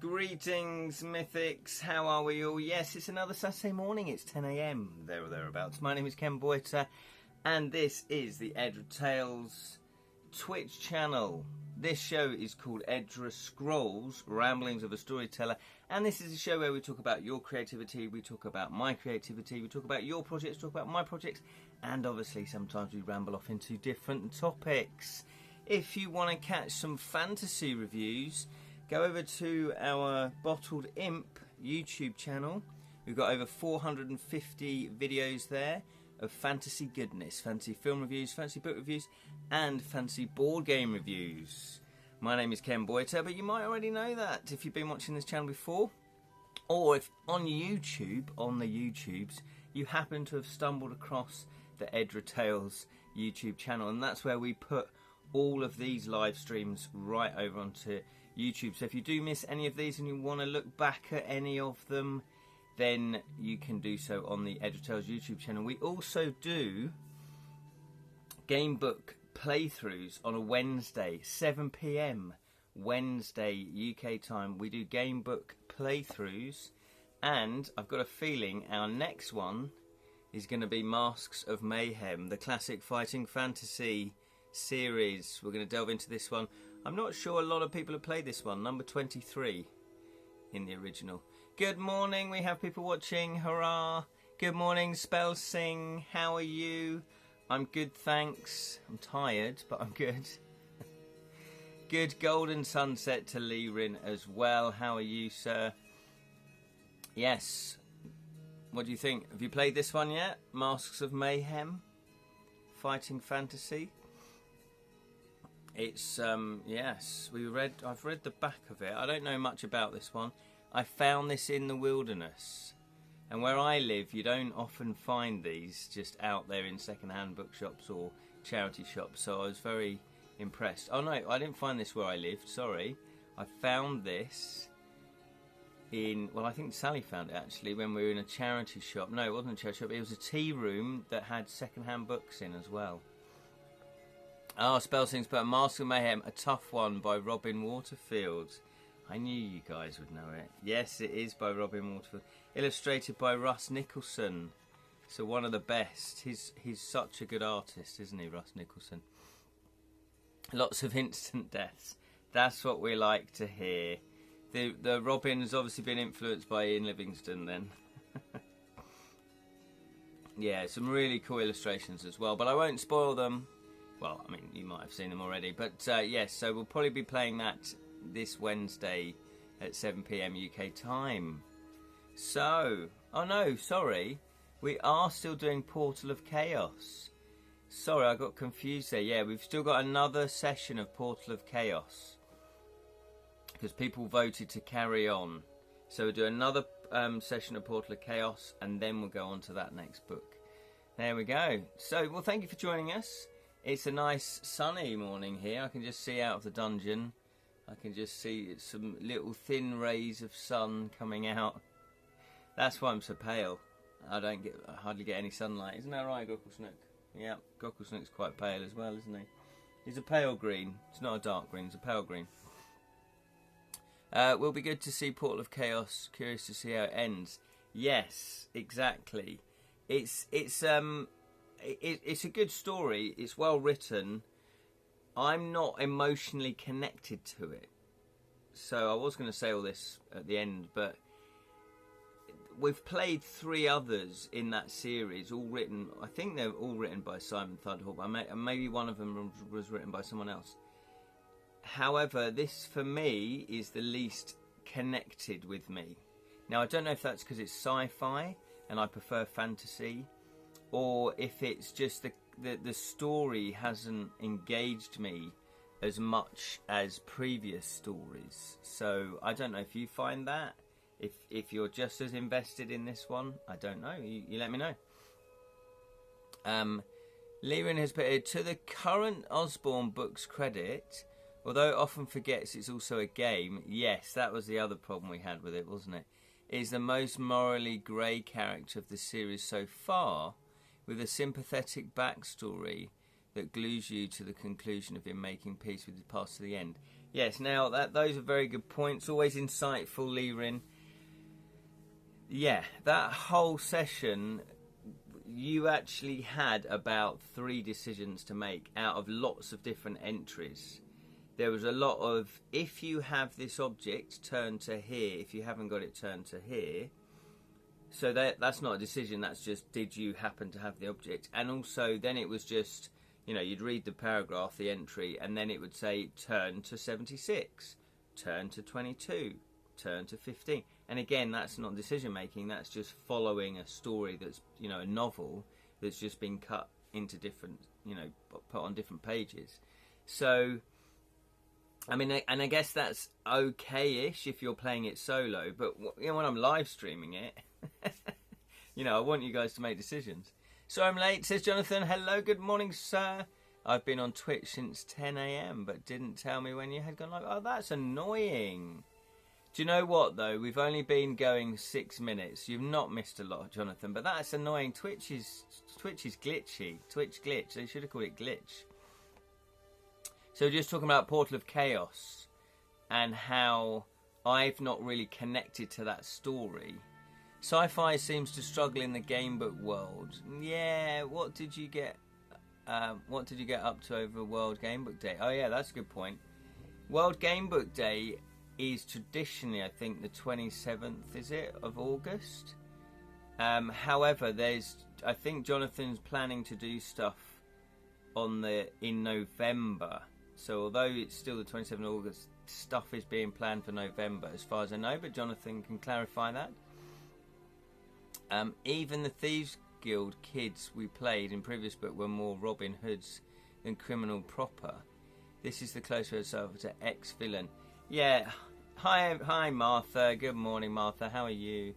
Greetings, Mythics. How are we all? Yes, it's another Saturday morning. It's 10 AM, there or thereabouts. My name is Ken Boyter, and this is the Edra Tales Twitch channel. This show is called Edra Scrolls, Ramblings of a Storyteller, and this is a show where we talk about your creativity, we talk about my creativity, we talk about your projects, talk about my projects, and obviously sometimes we ramble off into different topics. If you want to catch some fantasy reviews, go over to our Bottled Imp YouTube channel. We've got over 450 videos there of fantasy goodness, fantasy film reviews, fantasy book reviews, and fantasy board game reviews. My name is Ken Boyter, but you might already know that if you've been watching this channel before, or if on YouTube, on the YouTubes, you happen to have stumbled across the Edra Tales YouTube channel, and that's where we put all of these live streams right over onto YouTube. So if you do miss any of these and you want to look back at any of them, then you can do so on the Edra Tales YouTube channel. We also do game book playthroughs on a Wednesday, 7 PM Wednesday UK time. We do game book playthroughs, and I've got a feeling our next one is going to be Masks of Mayhem, the classic fighting fantasy series. We're going to delve into this one. I'm not sure a lot of people have played this one, number 23 in the original. Good morning, we have people watching, hurrah. Good morning, Spell Sing, how are you? I'm good, thanks. I'm tired, but I'm good. Good golden sunset to Lee Rin as well. How are you, sir? Yes. What do you think? Have you played this one yet? Masks of Mayhem? Fighting fantasy? It's, yes, I've read the back of it. I don't know much about this one. I found this in the wilderness. And where I live, you don't often find these just out there in second-hand bookshops or charity shops. So I was very impressed. Oh, no, I didn't find this where I lived, sorry. I found this in, well, I think Sally found it, actually, when we were in a charity shop. No, it wasn't a charity shop. It was a tea room that had second-hand books in as well. Oh, Spellsing's but Mask of Mayhem, a tough one by Robin Waterfield. I knew you guys would know it. Yes, it is by Robin Waterfield. Illustrated by Russ Nicholson. So one of the best. He's such a good artist, isn't he, Russ Nicholson? Lots of instant deaths. That's what we like to hear. The Robin has obviously been influenced by Ian Livingstone then. Yeah, some really cool illustrations as well, but I won't spoil them. Well, I mean, you might have seen them already. But, yes, so we'll probably be playing that this Wednesday at 7 PM UK time. So, oh no, sorry. We are still doing Portal of Chaos. Sorry, I got confused there. Yeah, we've still got another session of Portal of Chaos, because people voted to carry on. So we'll do another session of Portal of Chaos, and then we'll go on to that next book. There we go. So, well, thank you for joining us. It's a nice sunny morning here. I can just see out of the dungeon. I can just see some little thin rays of sun coming out. That's why I'm so pale. I hardly get any sunlight. Isn't that right, Gocklesnook? Yeah, Gocklesnook's quite pale as well, isn't he? He's a pale green. It's not a dark green, it's a pale green. Will be good to see Portal of Chaos. Curious to see how it ends. Yes, exactly. It's a good story. It's well written. I'm not emotionally connected to it. So I was going to say all this at the end, but we've played 3 others in that series, all written, I think they're all written by Simon Thunderhawk, but maybe one of them was written by someone else. However, this for me is the least connected with me. Now, I don't know if that's because it's sci-fi and I prefer fantasy, or if it's just the story hasn't engaged me as much as previous stories. So I don't know if you find that, if you're just as invested in this one. I don't know, you let me know. Liren has put it, to the current Osborne books credit, although it often forgets it's also a game. Yes, that was the other problem we had with it, wasn't it? It is the most morally grey character of the series so far, with a sympathetic backstory that glues you to the conclusion of him making peace with his past to the end. Yes, now those are very good points. Always insightful, Lirin. Yeah, that whole session, you actually had about 3 decisions to make out of lots of different entries. There was a lot of, if you have this object, turn to here. If you haven't got it, turn to here. So that's not a decision, that's just, did you happen to have the object? And also, then it was just, you know, you'd read the paragraph, the entry, and then it would say, turn to 76, turn to 22, turn to 15. And again, that's not decision making, that's just following a story that's, you know, a novel that's just been cut into different, you know, put on different pages. So, I mean, and I guess that's okay-ish if you're playing it solo, but you know, when I'm live streaming it, you know, I want you guys to make decisions. So I'm late, says Jonathan. Hello, good morning, sir. I've been on Twitch since 10 a.m, but didn't tell me when you had gone live. Oh, that's annoying. Do you know what, though? We've only been going 6 minutes. You've not missed a lot, Jonathan, but that's annoying. Twitch is glitchy. Twitch glitch. They should have called it glitch. So we're just talking about Portal of Chaos and how I've not really connected to that story. Sci-fi seems to struggle in the gamebook world. Yeah, what did you get up to over World Gamebook Day? Oh yeah, that's a good point. World Gamebook Day is traditionally, I think, the 27th, is it, of August? However, I think Jonathan's planning to do stuff in November. So although it's still the 27th of August, stuff is being planned for November, as far as I know, but Jonathan can clarify that. Even the Thieves Guild kids we played in previous book were more Robin Hoods than criminal proper. This is the closer itself to ex-villain. Yeah, hi Martha, good morning Martha, how are you?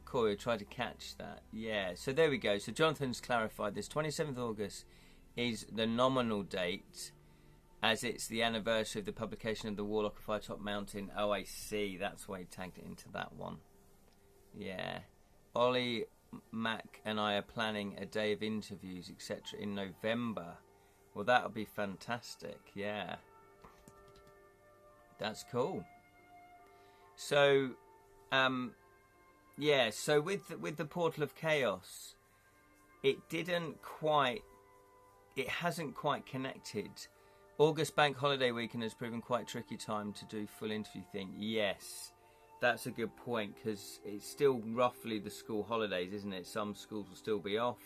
Corey, tried to catch that. Yeah, so there we go. So Jonathan's clarified this. 27th August is the nominal date, as it's the anniversary of the publication of the Warlock of Firetop Mountain. Oh, I see. That's why he tagged it into that one. Yeah. Ollie, Mac and I are planning a day of interviews, etc. in November. Well, that'll be fantastic. Yeah. That's cool. So, yeah, so with the Portal of Chaos, it hasn't quite connected. August bank holiday weekend has proven quite a tricky time to do full interview thing. Yes, that's a good point, because it's still roughly the school holidays, isn't it? Some schools will still be off.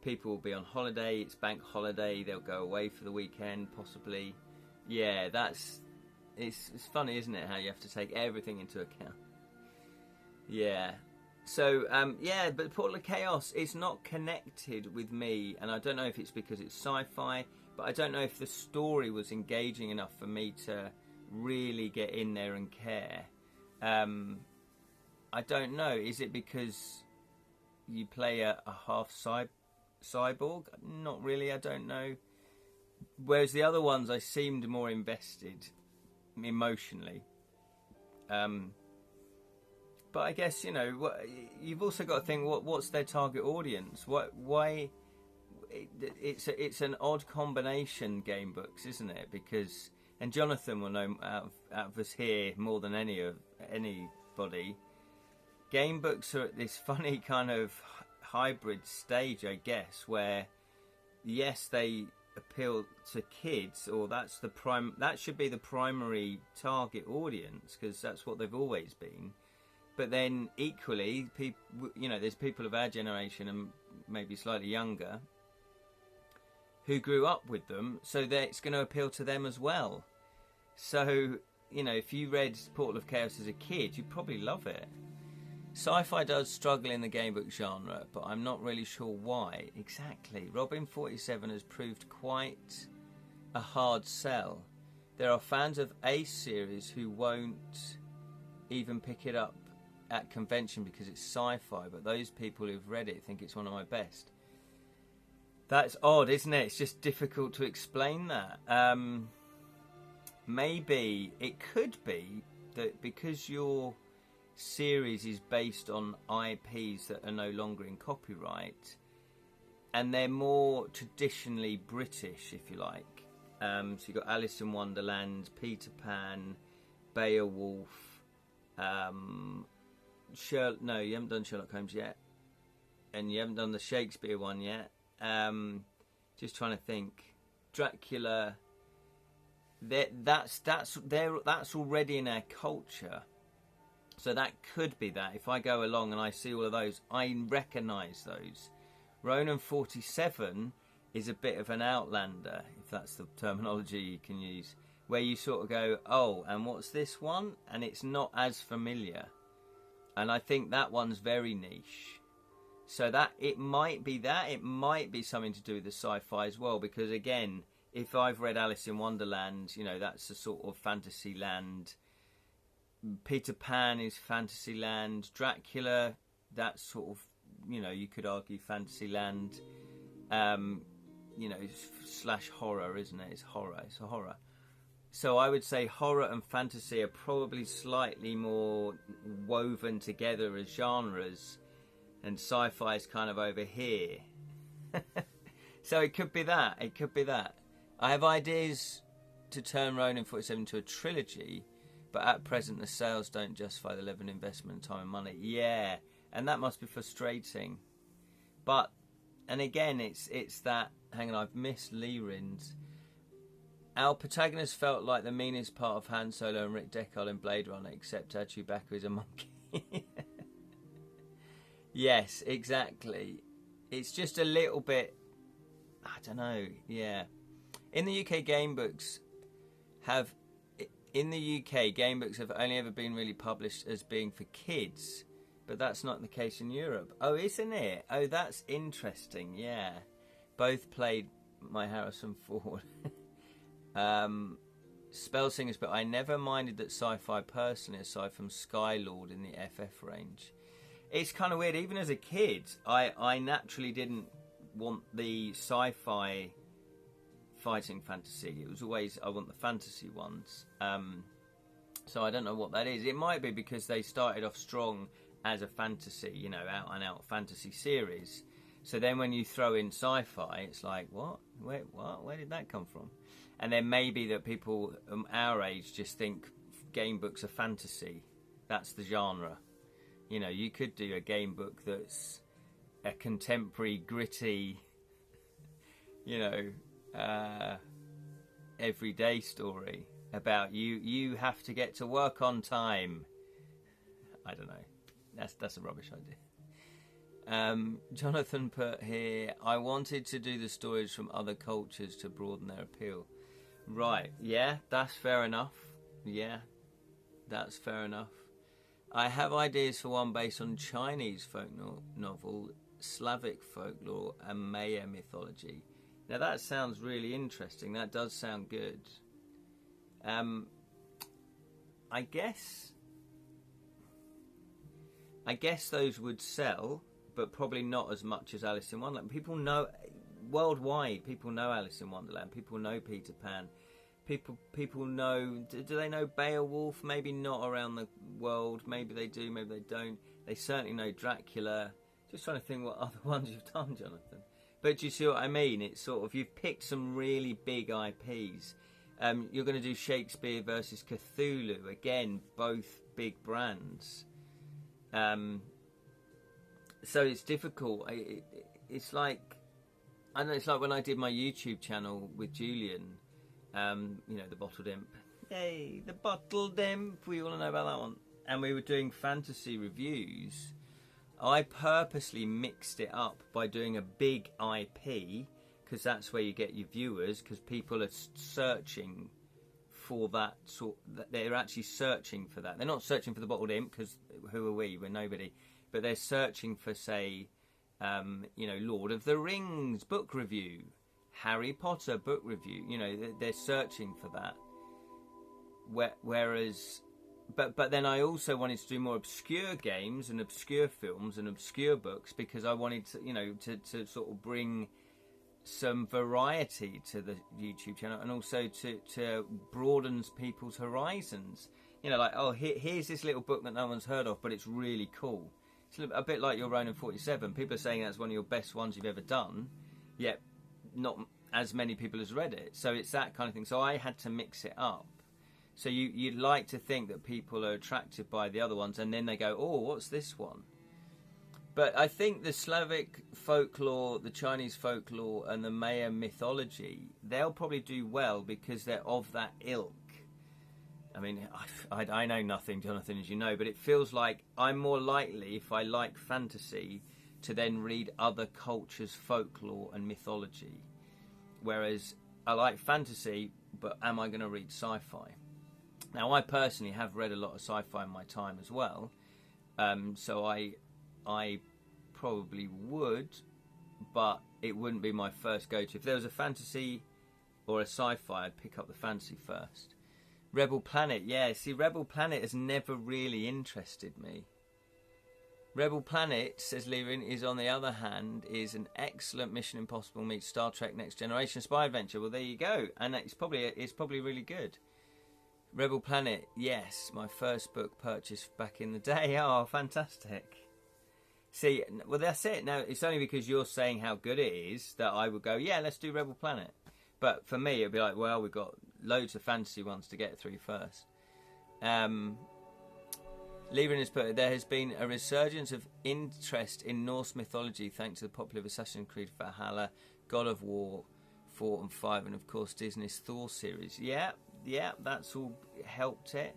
People will be on holiday. It's bank holiday. They'll go away for the weekend, possibly. Yeah, it's funny, isn't it, how you have to take everything into account. Yeah. So, yeah, but Portal of Chaos is not connected with me, and I don't know if it's because it's sci-fi, but I don't know if the story was engaging enough for me to really get in there and care. I don't know. Is it because you play a half cyborg? Not really, I don't know. Whereas the other ones, I seemed more invested emotionally. But I guess, you know, you've also got to think, what's their target audience? Why? It's an odd combination, game books, isn't it? Because, and Jonathan will know out of us here more than anybody, game books are at this funny kind of hybrid stage, I guess, where yes, they appeal to kids, or that should be the primary target audience, because that's what they've always been. But then equally, there's people of our generation and maybe slightly younger who grew up with them, so that it's going to appeal to them as well. So, if you read Portal of Chaos as a kid, you'd probably love it. Sci-fi does struggle in the gamebook genre, but I'm not really sure why. Exactly. Robin 47 has proved quite a hard sell. There are fans of Ace series who won't even pick it up at convention because it's sci-fi, but those people who've read it think it's one of my best. That's odd, isn't it? It's just difficult to explain that. Maybe it could be that because your series is based on IPs that are no longer in copyright, and they're more traditionally British, if you like, So you've got Alice in Wonderland, Peter Pan, Beowulf, no, you haven't done Sherlock Holmes yet, and you haven't done the Shakespeare one yet. Just trying to think. Dracula. That's already in our culture, so that could be that. If I go along and I see all of those, I recognise those. Ronan 47 is a bit of an outlander, if that's the terminology you can use, where you sort of go, oh, and what's this one? And it's not as familiar. And I think that one's very niche. So that it might be something to do with the sci-fi as well, because again, if I've read Alice in Wonderland, that's a sort of fantasy land. Peter Pan is fantasy land. Dracula, that's sort of, you could argue fantasy land. Slash horror, isn't it? It's horror. It's a horror. So I would say horror and fantasy are probably slightly more woven together as genres, and sci-fi is kind of over here. So it could be that. It could be that. I have ideas to turn Ronan 47 into a trilogy, but at present the sales don't justify the level of investment, time and money. Yeah, and that must be frustrating. But, and again, it's that, hang on, I've missed Lee Rins. Our protagonist felt like the meanest part of Han Solo and Rick Deckard in Blade Runner, except Chewbacca is a monkey. Yes, exactly. It's just a little bit, I don't know, yeah. In the UK, gamebooks have only ever been really published as being for kids, but that's not the case in Europe. Oh, isn't it? Oh, that's interesting, yeah. Both played my Harrison Ford. Spellsingers, but I never minded that sci-fi personally, aside from Skylord in the FF range. It's kind of weird. Even as a kid, I naturally didn't want the sci-fi fighting fantasy. It was always, I want the fantasy ones. So I don't know what that is. It might be because they started off strong as a fantasy, out and out fantasy series. So then when you throw in sci-fi, it's like, what? Where did that come from? And then maybe that people our age just think game books are fantasy. That's the genre. You could do a game book that's a contemporary, gritty, everyday story about you have to get to work on time. I don't know. That's a rubbish idea. Jonathan put here, I wanted to do the stories from other cultures to broaden their appeal. Right, yeah, that's fair enough. Yeah, that's fair enough. I have ideas for one based on Chinese folk novel, Slavic folklore, and Maya mythology. Now that sounds really interesting. That does sound good. I guess those would sell, but probably not as much as Alice in Wonderland. People know worldwide. People know Alice in Wonderland. People know Peter Pan. People know. Do they know Beowulf? Maybe not around the world. Maybe they do. Maybe they don't. They certainly know Dracula. Just trying to think what other ones you've done, Jonathan. But do you see what I mean? It's sort of, you've picked some really big IPs. You're going to do Shakespeare versus Cthulhu. Again, both big brands. So it's difficult. It's like, I don't know, it's like when I did my YouTube channel with Julian, the Bottled Imp. Yay, the Bottled Imp. We all know about that one. And we were doing fantasy reviews. I purposely mixed it up by doing a big IP, because that's where you get your viewers, because people are searching for that sort. They're actually searching for that. They're not searching for the Bottled Imp, because who are we? We're nobody. But they're searching for, say, Lord of the Rings book review, Harry Potter book review. They're searching for that. Whereas, but then I also wanted to do more obscure games and obscure films and obscure books, because I wanted to, to sort of bring some variety to the YouTube channel, and also to broaden people's horizons. Here's this little book that no one's heard of, but it's really cool. It's a bit like your Ronan 47. People are saying that's one of your best ones you've ever done, yet not as many people as read it. So it's that kind of thing. So I had to mix it up. So you'd like to think that people are attracted by the other ones, and then they go, oh, what's this one? But I think the Slavic folklore, the Chinese folklore, and the Maya mythology, they'll probably do well because they're of that ilk. I mean, I know nothing, Jonathan, as you know, but it feels like I'm more likely, if I like fantasy, to then read other cultures' folklore and mythology. Whereas I like fantasy, but am I going to read sci-fi? Now, I personally have read a lot of sci-fi in my time as well, so I probably would, but it wouldn't be my first go-to. If there was a fantasy or a sci-fi, I'd pick up the fantasy first. Rebel Planet, yeah. See, Rebel Planet has never really interested me. Rebel Planet, says Levin, is on the other hand, is an excellent Mission Impossible meets Star Trek Next Generation spy adventure. Well, there you go, and it's probably really good. Rebel Planet, yes, my first book purchased back in the day. Oh, fantastic. See, well, that's it. Now, it's only because you're saying how good it is that I would go, yeah, let's do Rebel Planet. But for me, it'd be like, well, we've got loads of fantasy ones to get through first. Lieberman has put, there has been a resurgence of interest in Norse mythology thanks to the popular Assassin's Creed Valhalla, God of War 4 and 5, and of course Disney's Thor series. Yeah, that's all helped it.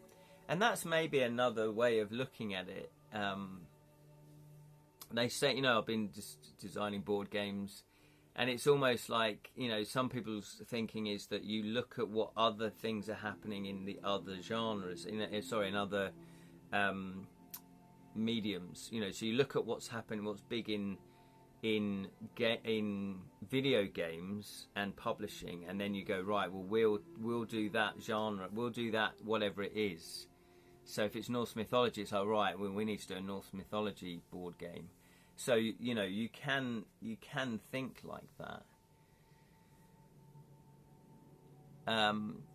And that's maybe another way of looking at it. They say, I've been just designing board games, and it's almost like, some people's thinking is that you look at what other things are happening in the other genres, in other mediums. So you look at what's happening, what's big in video games and publishing, and then you go, right, well, we'll do that genre, we'll do that whatever it is. So if it's Norse mythology, it's like, right, well, we need to do a Norse mythology board game. So you can think like that.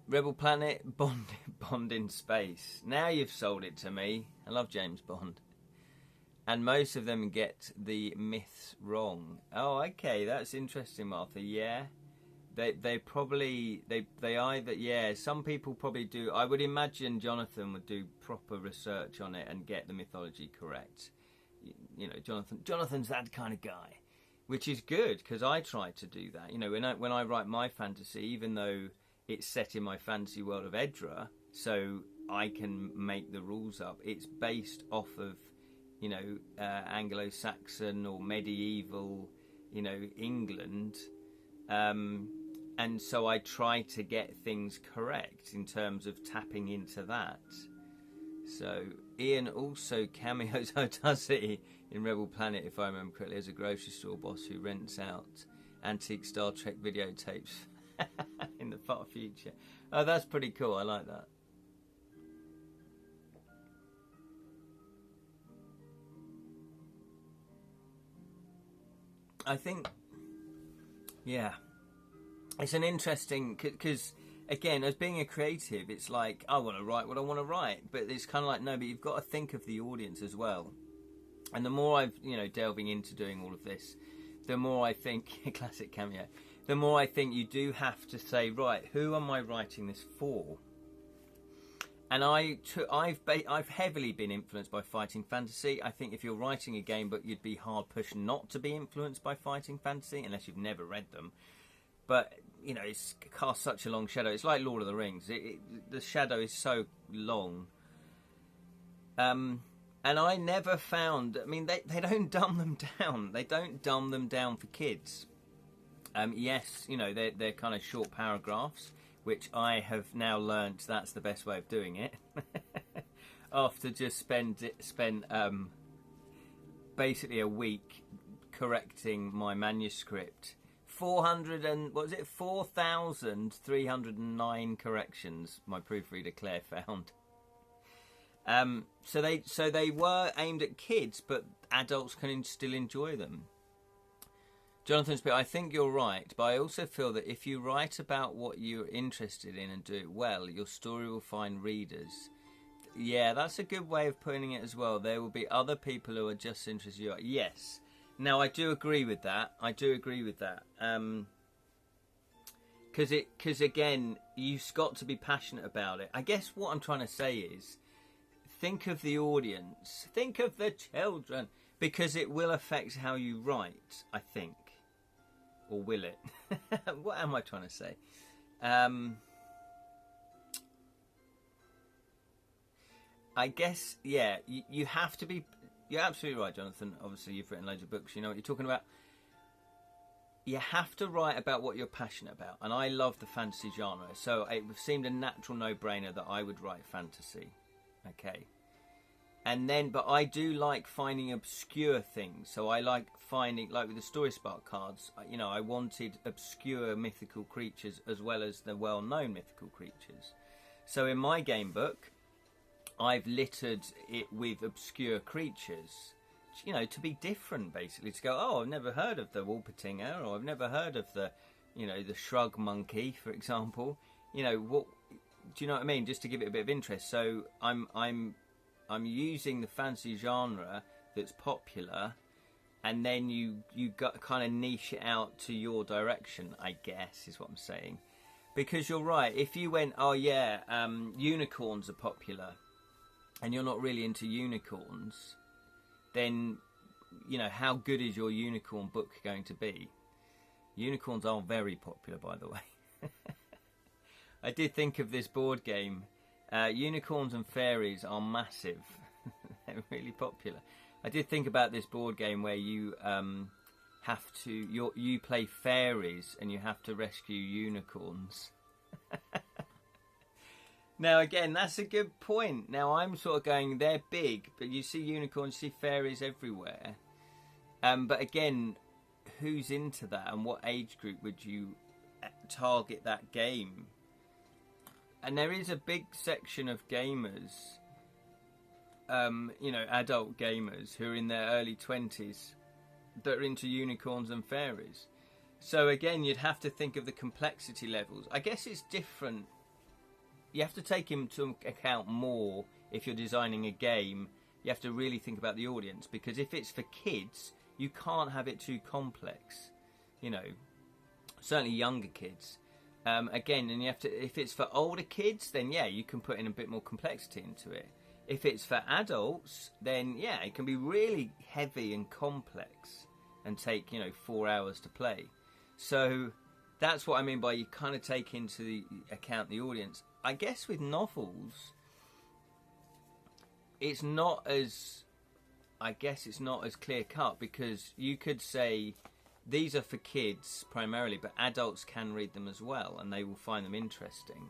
Rebel Planet, Bond in space. Now you've sold it to me. I love James Bond, and most of them get the myths wrong. Oh, okay, that's interesting, Martha. Yeah, they probably they either, yeah. Some people probably do. I would imagine Jonathan would do proper research on it and get the mythology correct. Jonathan's that kind of guy, which is good because I try to do that. When I write my fantasy, even though it's set in my fantasy world of Edra, so I can make the rules up. It's based off of, Anglo-Saxon or medieval, England, and so I try to get things correct in terms of tapping into that. So Ian also cameos, does he, in Rebel Planet, if I remember correctly, as a grocery store boss who rents out antique Star Trek videotapes in the far future. Oh, that's pretty cool. I like that. I think, yeah, it's an interesting, because again, as being a creative, it's like, I want to write what I want to write, but it's kind of like, no, but you've got to think of the audience as well. And the more I've, delving into doing all of this, the more I think, classic cameo, the more I think you do have to say, right, who am I writing this for? And I've heavily been influenced by fighting fantasy. I think if you're writing a game book, you'd be hard pushed not to be influenced by fighting fantasy, unless you've never read them. But, it's cast such a long shadow. It's like Lord of the Rings. The shadow is so long. And I never found, they don't dumb them down. They don't dumb them down for kids. Yes, they're kind of short paragraphs, which I have now learnt that's the best way of doing it. After just spent basically a week correcting my manuscript. 4,309 corrections my proofreader Claire found. So they were aimed at kids, but adults can still enjoy them. Jonathan Spirit, I think you're right, but I also feel that if you write about what you're interested in and do it well, your story will find readers. Yeah, that's a good way of putting it as well. There will be other people who are just interested in you. Yes. Now, I do agree with that. Because again, you've got to be passionate about it. I guess what I'm trying to say is, think of the audience, think of the children, because it will affect how you write, I think. Or will it? What am I trying to say? I guess, yeah, you have to be... You're absolutely right, Jonathan. Obviously, you've written loads of books. You know what you're talking about. You have to write about what you're passionate about. And I love the fantasy genre. So it seemed a natural no-brainer that I would write fantasy. Okay. And then, but I do like finding obscure things. So I like finding, like with the Story Spark cards, you know, I wanted obscure mythical creatures as well as the well-known mythical creatures. So in my game book, I've littered it with obscure creatures, you know, to be different, basically. To go, oh, I've never heard of the Wolpertinger, or I've never heard of the, you know, the Shrug Monkey, for example. You know, what, do you know what I mean? Just to give it a bit of interest. So I'm using the fantasy genre that's popular, and then you got kind of niche it out to your direction, I guess, is what I'm saying. Because you're right, if you went, oh yeah, unicorns are popular, and you're not really into unicorns, then, you know, how good is your unicorn book going to be? Unicorns are very popular, by the way. I did think of this board game. Unicorns and fairies are massive. They're really popular. I did think about this board game where you have to... You play fairies and you have to rescue unicorns. Now, again, that's a good point. Now, I'm sort of going, they're big, but you see unicorns, you see fairies everywhere. But again, who's into that, and what age group would you target that game? And there is a big section of gamers, you know, adult gamers who are in their early 20s that are into unicorns and fairies. So again, you'd have to think of the complexity levels. I guess it's different. You have to take into account more if you're designing a game. You have to really think about the audience, because if it's for kids, you can't have it too complex. You know, certainly younger kids. Again, and you have to. If it's for older kids, then yeah, you can put in a bit more complexity into it. If it's for adults, then yeah, it can be really heavy and complex and take, you know, 4 hours to play. So that's what I mean by you kind of take into the account the audience. I guess with novels, it's not as clear cut, because you could say these are for kids primarily, but adults can read them as well, and they will find them interesting.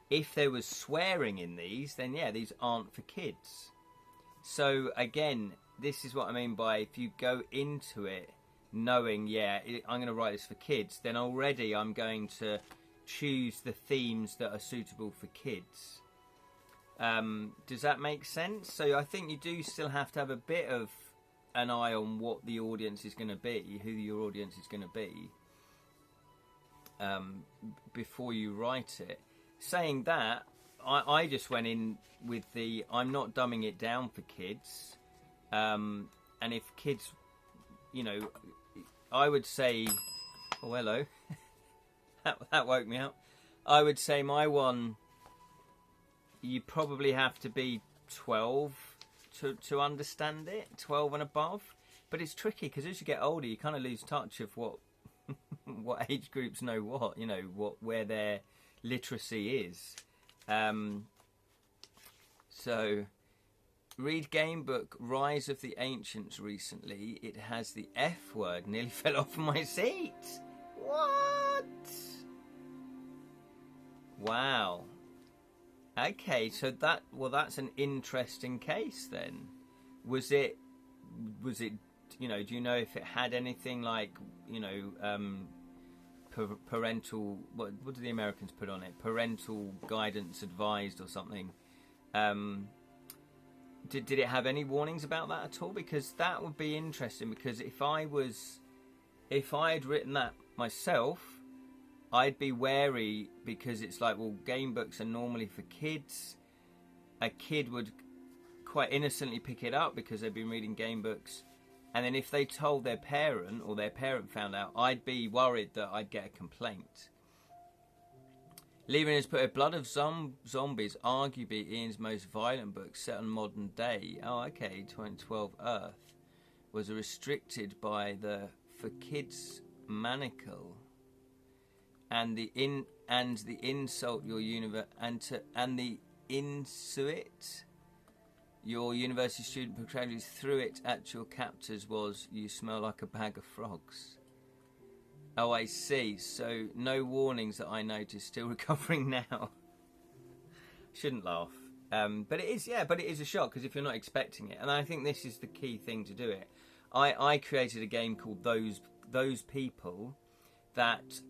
If there was swearing in these, then yeah, these aren't for kids. So again, this is what I mean by, if you go into it knowing, yeah, I'm going to write this for kids, then already I'm going to choose the themes that are suitable for kids. Does that make sense? So I think you do still have to have a bit of an eye on what the audience is going to be, who your audience is going to be, before you write it. Saying that, I just went in with the, I'm not dumbing it down for kids. And if kids, you know, I would say, oh, hello. That woke me up. I would say my one, you probably have to be 12 to understand it, 12 and above. But it's tricky, because as you get older, you kind of lose touch of what what age groups know what, you know, where their literacy is. So, read game book Rise of the Ancients recently. It has the F word. Nearly fell off my seat. What? Wow. Okay, so that's an interesting case then. Was it, you know, do you know if it had anything like, you know, parental, what do the Americans put on it? Parental guidance advised or something. Did it have any warnings about that at all? Because that would be interesting, because if I had written that myself, I'd be wary, because it's like, well, game books are normally for kids. A kid would quite innocently pick it up because they've been reading game books. And then if they told their parent, or their parent found out, I'd be worried that I'd get a complaint. Leaving has put a Blood of Zombies, arguably Ian's most violent book set on modern day. Oh, okay. 2012 Earth was restricted by the For Kids Manacle and the insult your universe and the insuit your university student portrayed threw it at your captors was you smell like a bag of frogs. Oh, I see. So no warnings that I noticed. Still recovering now. Shouldn't laugh. But it is, yeah. But it is a shock because if you're not expecting it, and I think this is the key thing to do it. I created a game called Those People that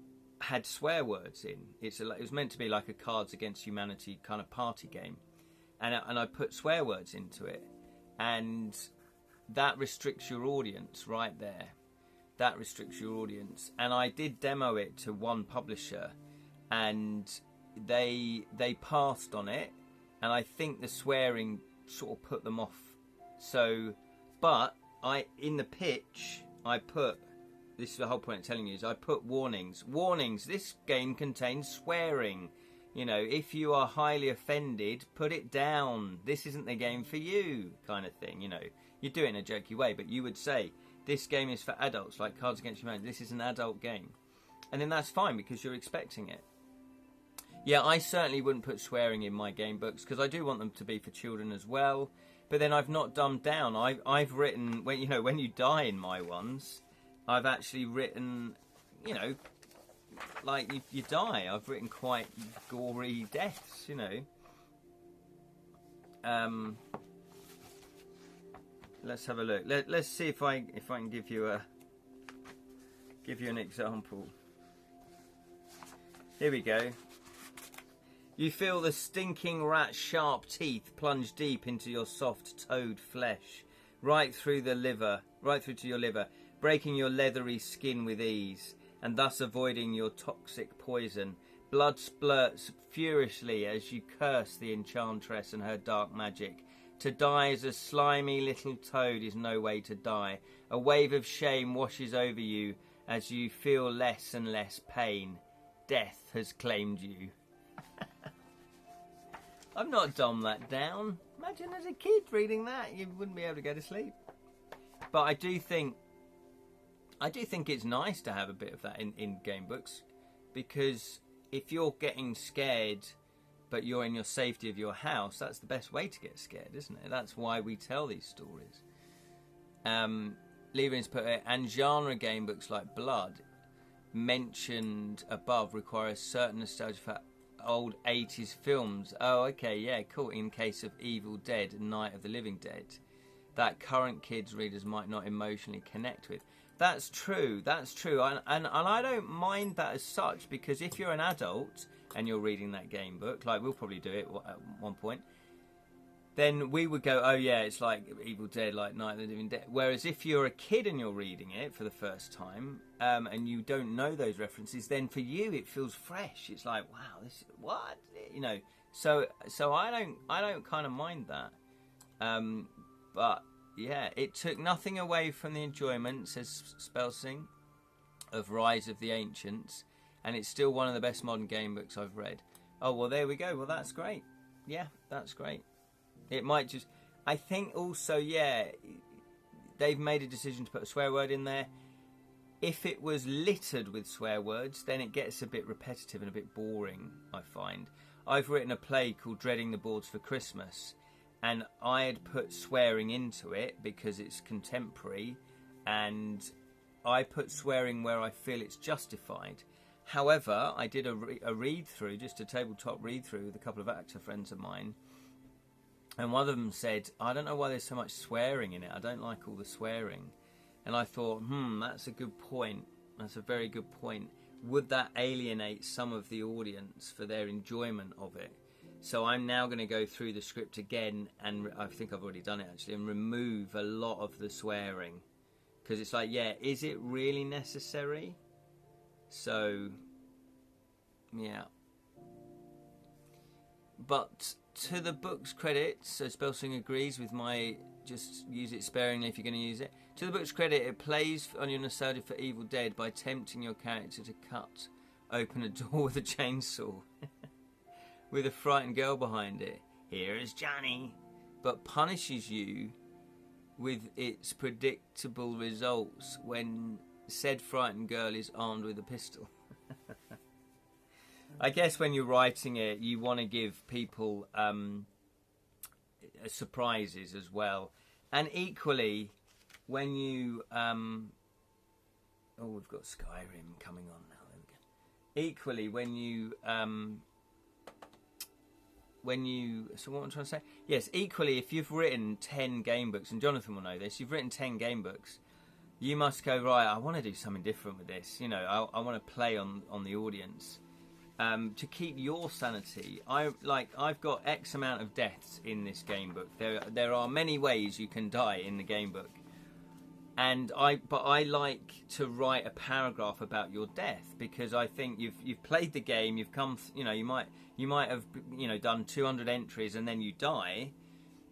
had swear words in. It was meant to be like a Cards Against Humanity kind of party game, and I put swear words into it, and that restricts your audience right there. That restricts your audience. And I did demo it to one publisher, and they passed on it, and I think the swearing sort of put them off. So, but in the pitch I put, this is the whole point of telling you, is I put warnings. Warnings, this game contains swearing. You know, if you are highly offended, put it down. This isn't the game for you, kind of thing. You know, you do it in a jokey way, but you would say, this game is for adults, like Cards Against Humanity. This is an adult game. And then that's fine because you're expecting it. Yeah, I certainly wouldn't put swearing in my game books because I do want them to be for children as well. But then I've not dumbed down. I've written, when you die in my ones, I've actually written, you know, like you die. I've written quite gory deaths, you know. Let's have a look. Let's see if I can give you an example. Here we go. You feel the stinking rat's sharp teeth plunge deep into your soft toad flesh, right through to your liver, breaking your leathery skin with ease, and thus avoiding your toxic poison. Blood splurts furiously as you curse the enchantress and her dark magic. To die as a slimy little toad is no way to die. A wave of shame washes over you as you feel less and less pain. Death has claimed you. I've not dumbed that down. Imagine as a kid reading that, you wouldn't be able to go to sleep. But I do think it's nice to have a bit of that in game books, because if you're getting scared but you're in your safety of your house, that's the best way to get scared, isn't it? That's why we tell these stories. Leaving's put it, and genre game books like Blood, mentioned above, require a certain nostalgia for old 80s films. Oh, okay, yeah, cool. In case of Evil Dead and Night of the Living Dead, that current kids readers might not emotionally connect with. That's true, and I don't mind that as such, because if you're an adult and you're reading that game book, like we'll probably do it at one point, then we would go, oh yeah, it's like Evil Dead, like Night of the Living Dead. Whereas if you're a kid and you're reading it for the first time, and you don't know those references, then for you it feels fresh. It's like, wow, this is what, you know. So I don't kind of mind that, but yeah, it took nothing away from the enjoyment, says Spelsing, of Rise of the Ancients, and it's still one of the best modern game books I've read. Oh, well, there we go. Well, that's great. Yeah, that's great. It might just... I think also, yeah, they've made a decision to put a swear word in there. If it was littered with swear words, then it gets a bit repetitive and a bit boring, I find. I've written a play called Dreading the Boards for Christmas, and I had put swearing into it because it's contemporary, and I put swearing where I feel it's justified. However, I did a read-through, just a tabletop read-through with a couple of actor friends of mine, and one of them said, I don't know why there's so much swearing in it. I don't like all the swearing. And I thought, that's a good point. That's a very good point. Would that alienate some of the audience for their enjoyment of it? So I'm now going to go through the script again, and I think I've already done it actually, and remove a lot of the swearing. Because it's like, yeah, is it really necessary? So, yeah. But to the book's credit, so Spelsing agrees with my, just use it sparingly if you're going to use it. To the book's credit, it plays on your nostalgia for Evil Dead by tempting your character to cut open a door with a chainsaw. with a frightened girl behind it. Here is Johnny. But punishes you with its predictable results when said frightened girl is armed with a pistol. I guess when you're writing it, you want to give people surprises as well. And equally, when you... we've got Skyrim coming on now. There we go. Equally, when you... So what am I trying to say? Yes, equally, if you've written 10 game books, and Jonathan will know this, you've written 10 game books, you must go, right, I want to do something different with this. You know, I want to play on the audience. To keep your sanity, I've got X amount of deaths in this game book. There are many ways you can die in the game book, but I like to write a paragraph about your death, because I think you've played the game, you've come, you might have done 200 entries and then you die.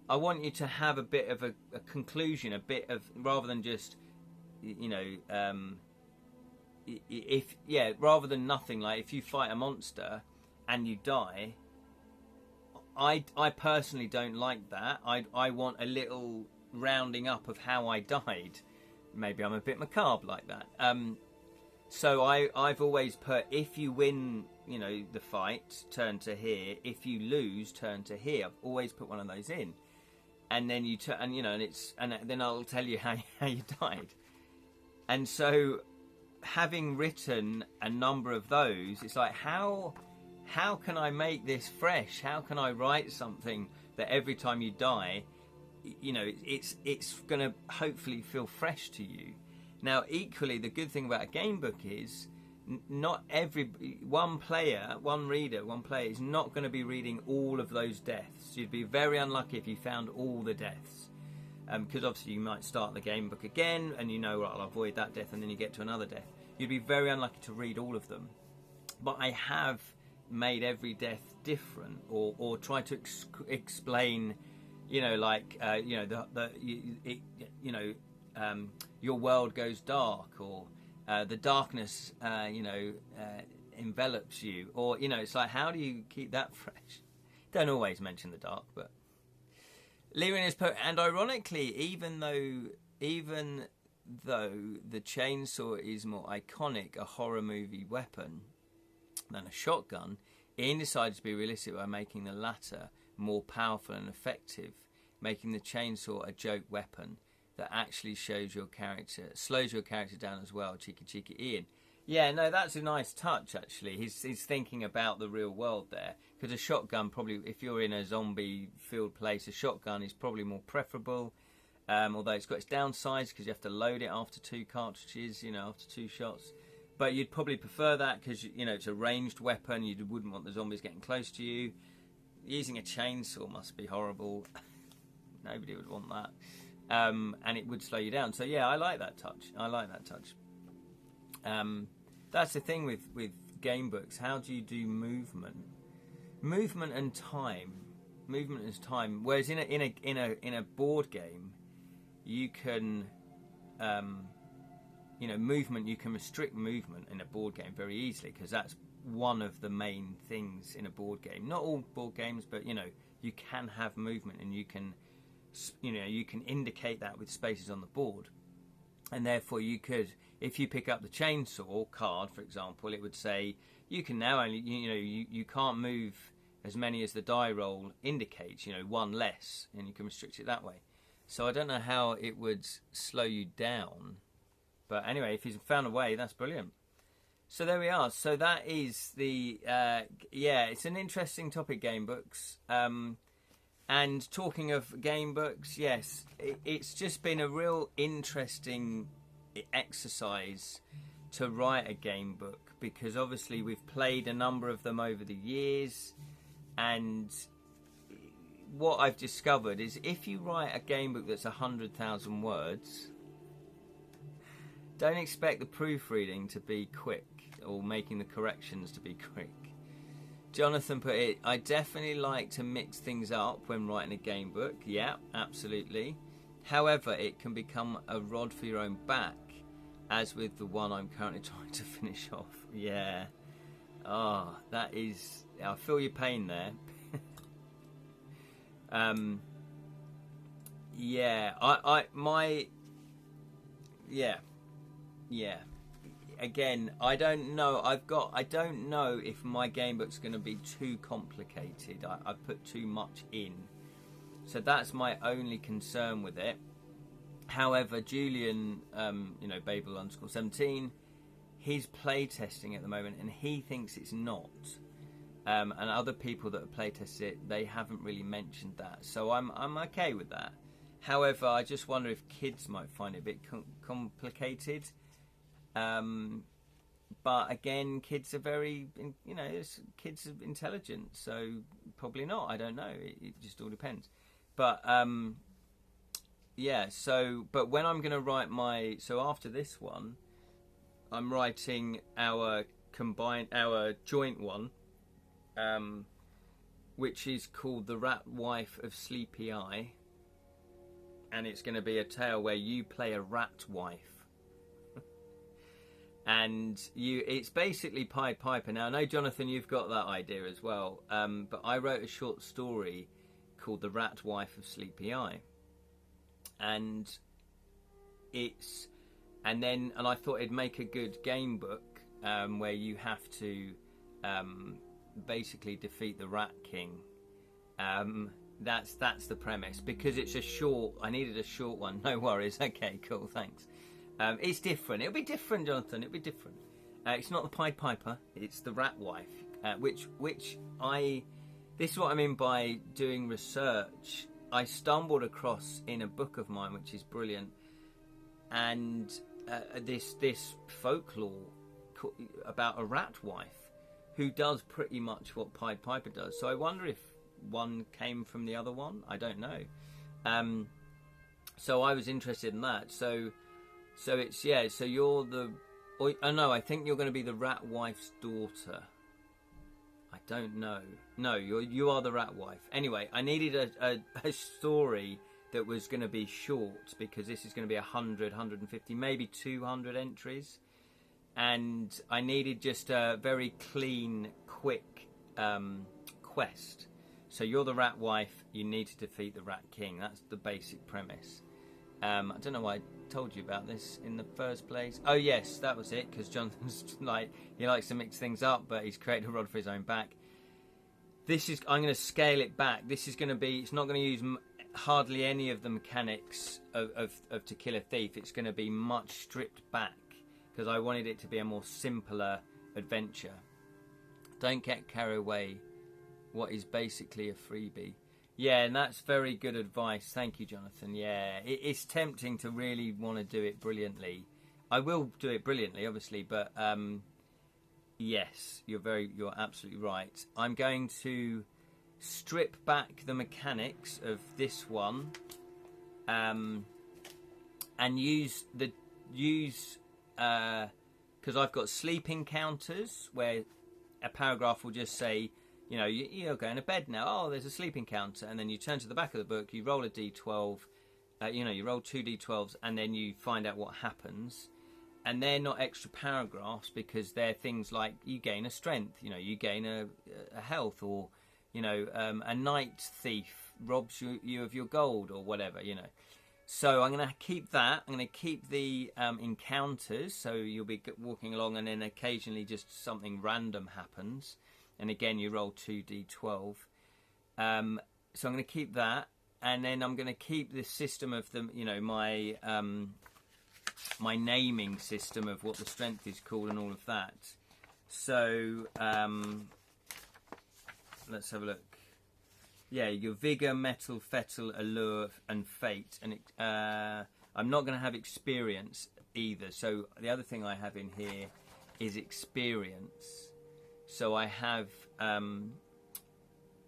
I want you to have a bit of a conclusion, a bit of, rather than just rather than nothing. Like if you fight a monster and you die, I personally don't like that. I want a little rounding up of how I died. Maybe I'm a bit McCarbre like that. So I've always put, if you win, the fight, turn to here. If you lose, turn to here. I've always put one of those in, and then you and then I'll tell you how you died. And so, having written a number of those, it's like, how can I make this fresh? How can I write something that every time you die, it's going to hopefully feel fresh to you. Now, equally, the good thing about a game book is not one reader is not going to be reading all of those deaths. You'd be very unlucky if you found all the deaths. Because obviously you might start the game book again and I'll avoid that death, and then you get to another death. You'd be very unlucky to read all of them. But I have made every death different, or try to explain, your world goes dark, or the darkness, envelops you, or it's like, how do you keep that fresh? Don't always mention the dark, but Lyrian is and ironically, even though the chainsaw is more iconic, a horror movie weapon, than a shotgun, Ian decided to be realistic by making the latter more powerful and effective, making the chainsaw a joke weapon that actually slows your character down as well. Cheeky Ian. Yeah, no, that's a nice touch, actually. He's thinking about the real world there. Because a shotgun, probably, if you're in a zombie-filled place, a shotgun is probably more preferable. Although it's got its downsides, because you have to load it after 2 cartridges, after 2 shots. But you'd probably prefer that, because, it's a ranged weapon. You wouldn't want the zombies getting close to you. Using a chainsaw must be horrible. Nobody would want that. And it would slow you down. So, yeah, I like that touch. That's the thing with game books. How do you do movement and time? Whereas in a board game, you can, movement. You can restrict movement in a board game very easily, because that's one of the main things in a board game. Not all board games, but you can have movement, and you can indicate that with spaces on the board. And therefore you could, if you pick up the chainsaw card, for example, it would say you can now only, you can't move as many as the die roll indicates, one less, and you can restrict it that way. So I don't know how it would slow you down. But anyway, if he's found a way, that's brilliant. So there we are. So that is the, it's an interesting topic, game books. And talking of game books, yes, it's just been a real interesting exercise to write a game book, because obviously we've played a number of them over the years, and what I've discovered is if you write a game book that's 100,000 words, don't expect the proofreading to be quick, or making the corrections to be quick. Jonathan put it, I definitely like to mix things up when writing a game book. Yeah, absolutely. However, it can become a rod for your own back, as with the one I'm currently trying to finish off. Yeah. Ah, that is... I feel your pain there. Yeah, yeah. Again, I don't know. I don't know if my game book's going to be too complicated. I put too much in, so that's my only concern with it. However, Julian, Babel_17, he's playtesting at the moment, and he thinks it's not. And other people that have playtested it, they haven't really mentioned that, so I'm okay with that. However, I just wonder if kids might find it a bit complicated. But again, kids are very, kids are intelligent, so probably not. I don't know. It just all depends. But yeah. So, but when I'm going to write after this one, I'm writing our joint one, which is called The Rat Wife of Sleepy Eye, and it's going to be a tale where you play a rat wife. And it's basically Pied Piper. Now, I know, Jonathan, you've got that idea as well. But I wrote a short story called The Rat Wife of Sleepy Eye. And I thought it'd make a good game book where you have to basically defeat the Rat King. That's the premise. Because it's a short, I needed a short one. No worries. Okay, cool, thanks. It's different. It'll be different, Jonathan. It'll be different. It's not the Pied Piper. It's the Rat Wife, which this is what I mean by doing research. I stumbled across in a book of mine, which is brilliant, and this folklore about a rat wife who does pretty much what Pied Piper does. So I wonder if one came from the other one. I don't know. So I was interested in that. So it's, yeah, so you're no, I think you're going to be the rat wife's daughter. I don't know. No, you are the rat wife. Anyway, I needed a story that was going to be short, because this is going to be 100, 150, maybe 200 entries. And I needed just a very clean, quick quest. So you're the rat wife, you need to defeat the Rat King. That's the basic premise. I don't know why I told you about this in the first place. Oh yes, that was it, because Jonathan's he likes to mix things up, but he's created a rod for his own back. I'm going to scale it back. This is going to be, it's not going to use hardly any of the mechanics of To Kill a Thief. It's going to be much stripped back, because I wanted it to be a more simpler adventure. Don't get carried away. What is basically a freebie. Yeah, and that's very good advice. Thank you, Jonathan. Yeah, it's tempting to really want to do it brilliantly. I will do it brilliantly, obviously, but yes, you're absolutely right. I'm going to strip back the mechanics of this one, and use because I've got sleep encounters where a paragraph will just say, you're going to bed now. Oh, there's a sleep encounter. And then you turn to the back of the book, you roll a d12, you roll 2 d12s, and then you find out what happens. And they're not extra paragraphs, because they're things like you gain a strength, you gain a health, or, a night thief robs you of your gold, or whatever, So I'm going to keep that. I'm going to keep the encounters, so you'll be walking along and then occasionally just something random happens. And again, you roll 2d12. So I'm going to keep that, and then I'm going to keep the system of the, my naming system of what the strength is called and all of that. So let's have a look. Yeah, your vigor, metal, fettle, allure, and fate. And I'm not going to have experience either. So the other thing I have in here is experience. So I have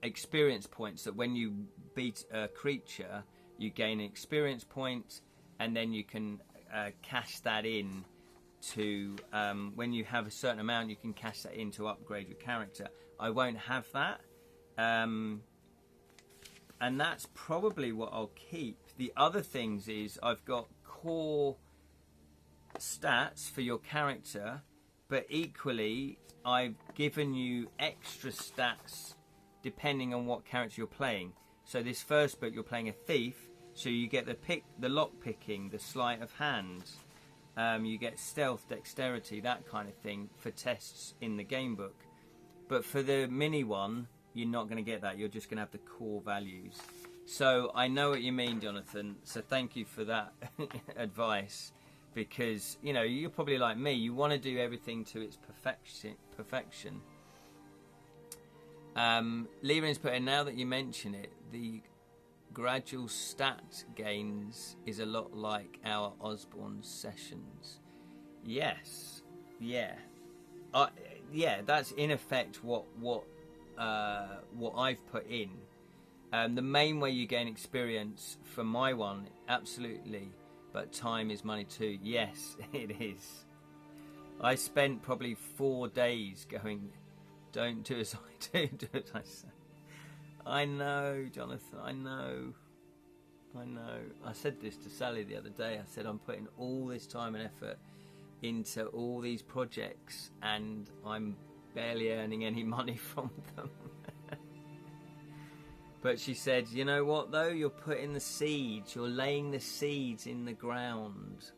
experience points, that when you beat a creature, you gain an experience point, and then you can cash that in to, when you have a certain amount, you can cash that in to upgrade your character. I won't have that. And that's probably what I'll keep. The other things is I've got core stats for your character, but equally, I've given you extra stats depending on what character you're playing. So this first book, you're playing a thief, so you get the lock picking, the sleight of hand, you get stealth, dexterity, that kind of thing for tests in the game book. But for the mini one, you're not going to get that. You're just going to have the core values. So I know what you mean, Jonathan. So thank you for that advice. Because, you know, you're probably like me. You want to do everything to its perfection. Leland's put in, now that you mention it, the gradual stat gains is a lot like our Osborne sessions. Yes. Yeah. Yeah, that's in effect what I've put in. The main way you gain experience for my one, absolutely, but time is money too. Yes, it is. I spent probably 4 days going, don't do as I do, do as I say. I know, Jonathan, I know. I said this to Sally the other day. I said I'm putting all this time and effort into all these projects and I'm barely earning any money from them. But she said, you know what though, you're putting the seeds, you're laying the seeds in the ground.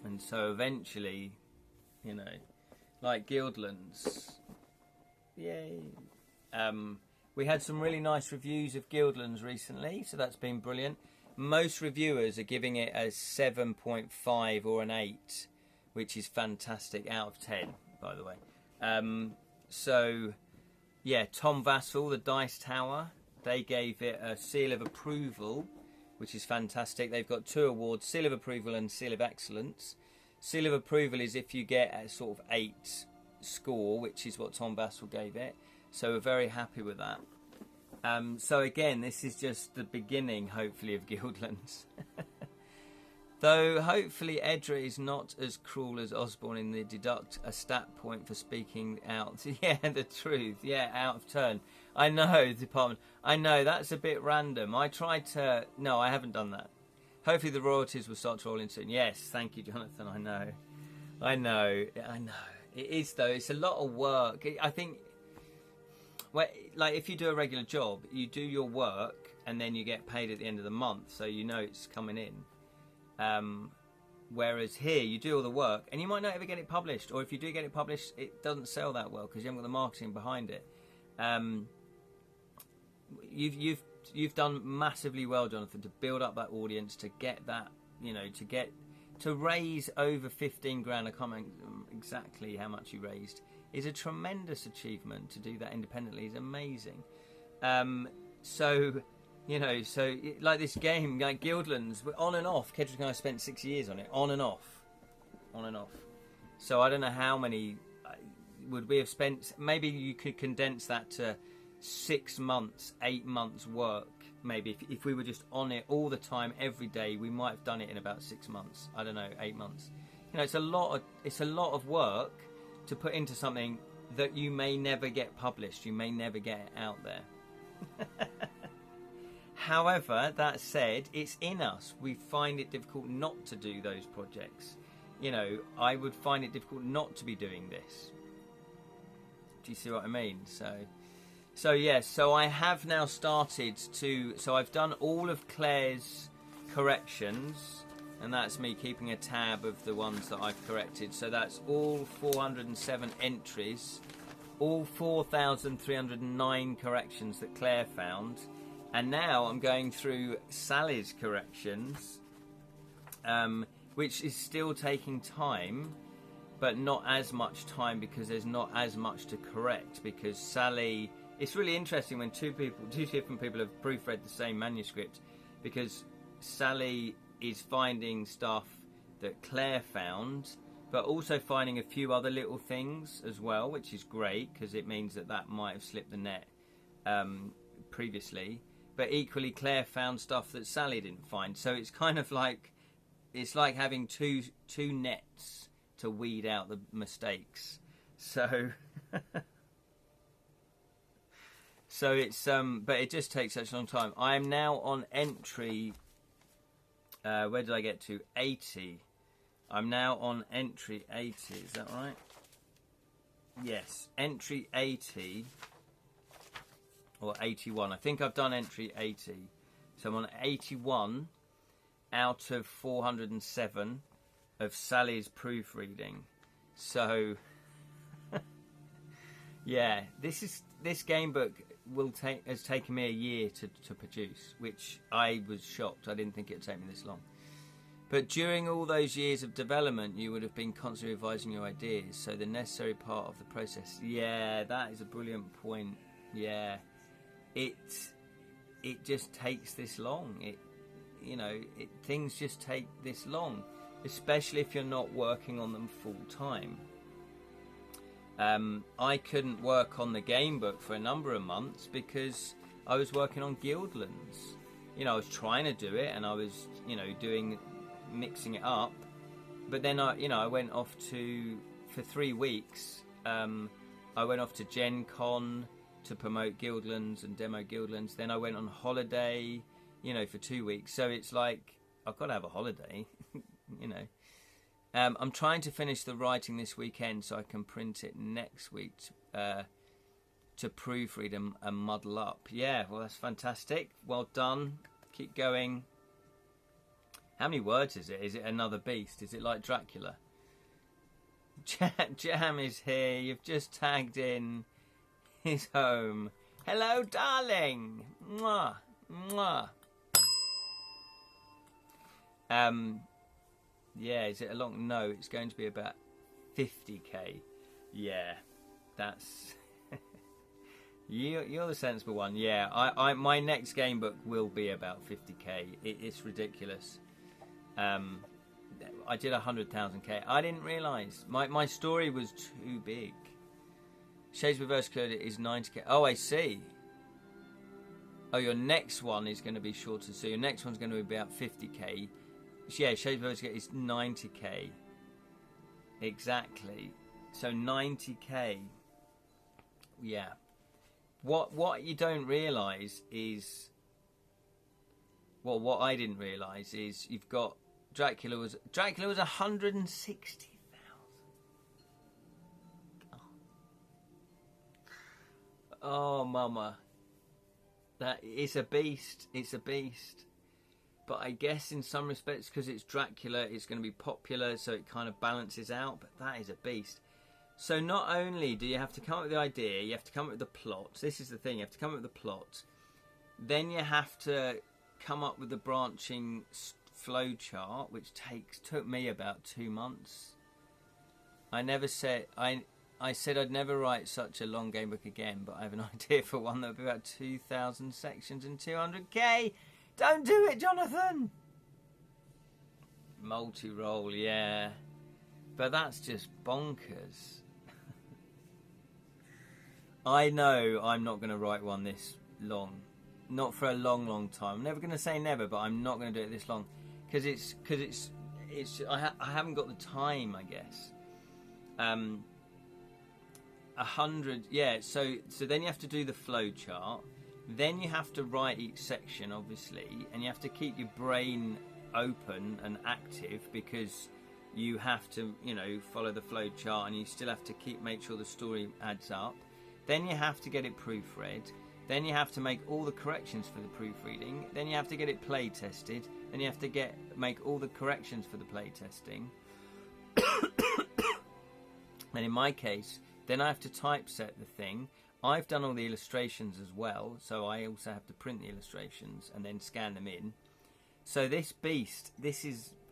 And so eventually, you know, like Guildlands, yay. We had some really nice reviews of Guildlands recently, so that's been brilliant. Most reviewers are giving it a 7.5 or an 8, which is fantastic, out of 10, by the way. So, yeah, Tom Vassell, the Dice Tower, they gave it a seal of approval, which is fantastic. They've got 2 awards, seal of approval and seal of excellence. Seal of approval is if you get a sort of 8 score, which is what Tom Vassell gave it. So we're very happy with that. So again, this is just the beginning, hopefully, of Guildlands. Though hopefully Edra is not as cruel as Osborne in the deduct a stat point for speaking out. Yeah, the truth. Yeah, out of turn. I know, department. I know, that's a bit random. I tried to... No, I haven't done that. Hopefully the royalties will start to roll in soon. Yes, thank you, Jonathan. I know. It is, though. It's a lot of work. I think... Well, like, if you do a regular job, you do your work and then you get paid at the end of the month, so you know it's coming in. Whereas here, you do all the work and you might not ever get it published, or if you do get it published, it doesn't sell that well because you haven't got the marketing behind it. You've done massively well, Jonathan, to build up that audience, to get that, you know, to raise over 15 grand. I can't remember exactly how much you raised. Is a tremendous achievement. To do that independently is amazing. So, you know, like this game, like Guildlands, on and off. Kedrick and I spent 6 years on it, on and off. So I don't know how many would we have spent. Maybe you could condense that to 6 months, 8 months work. Maybe if we were just on it all the time, every day, we might have done it in about 6 months. I don't know, 8 months. You know, it's a lot of work to put into something that you may never get published. You may never get it out there. However, that said, it's in us. We find it difficult not to do those projects. You know, I would find it difficult not to be doing this. Do you see what I mean? So yes, so I have now started to... So I've done all of Claire's corrections, and that's me keeping a tab of the ones that I've corrected. So that's all 407 entries, all 4,309 corrections that Claire found. And now I'm going through Sally's corrections, which is still taking time, but not as much time because there's not as much to correct. Because Sally... It's really interesting when two different people have proofread the same manuscript, because Sally is finding stuff that Claire found, but also finding a few other little things as well, which is great because it means that might have slipped the net previously. But equally, Claire found stuff that Sally didn't find. So it's kind of like, it's like having two nets to weed out the mistakes. So so it's but it just takes such a long time. I am now on entry. Where did I get to? 80. I'm now on entry 80, is that right? Yes, entry 80, or 81. I think I've done entry 80. So I'm on 81 out of 407 of Sally's proofreading. So, yeah, this game book has taken me a year to produce, which I was shocked. I didn't think it would take me this long. But during all those years of development, you would have been constantly revising your ideas, so the necessary part of the process. Yeah, that is a brilliant point. Yeah, it just takes this long. Things just take this long, especially if you're not working on them full time. I couldn't work on the game book for a number of months because I was working on Guildlands. I was trying to do it, and I was, mixing it up, but then I went off for 3 weeks. I went off to Gen Con to promote Guildlands and demo Guildlands. Then I went on holiday, for 2 weeks. So it's like I've got to have a holiday, I'm trying to finish the writing this weekend so I can print it next week to proofread and muddle up. Yeah, well, that's fantastic. Well done. Keep going. How many words is it? Is it another beast? Is it like Dracula? Jam is here. You've just tagged in his home. Hello, darling. Mwah. Mwah. Yeah, is it a long... No, it's going to be about 50k. Yeah, that's... You're the sensible one. Yeah, my next game book will be about 50k. It's ridiculous. I did 100,000k. I didn't realise. My story was too big. Shades Reverse Credit is 90k. Oh, I see. Oh, your next one is going to be shorter. So your next one's going to be about 50k. Yeah, Shades Reverse Credit is 90k. Exactly. So 90k. Yeah. What you don't realise is... Well, what I didn't realise is you've got... Dracula was 160,000. Oh, mama. That is a beast. It's a beast. But I guess in some respects, because it's Dracula, it's going to be popular, so it kind of balances out. But that is a beast. So not only do you have to come up with the idea, you have to come up with the plot. This is the thing. You have to come up with the plot. Then you have to come up with the branching flow chart, which took me about 2 months. I said I'd never write such a long game book again, but I have an idea for one that would be about 2,000 sections and 200k. Don't do it, Jonathan. Multi-roll, yeah, but that's just bonkers. I know I'm not going to write one this long. Not for a long time. I'm never going to say never, but I'm not going to do it this long because I haven't got the time, I guess. 100, yeah. So then you have to do the flow chart. Then you have to write each section, obviously, and you have to keep your brain open and active because you have to, follow the flow chart, and you still have to make sure the story adds up. Then you have to get it proofread. Then you have to make all the corrections for the proofreading. Then you have to get it play tested. Then you have to make all the corrections for the play testing. And in my case, then I have to typeset the thing. I've done all the illustrations as well, so I also have to print the illustrations and then scan them in. So this beast,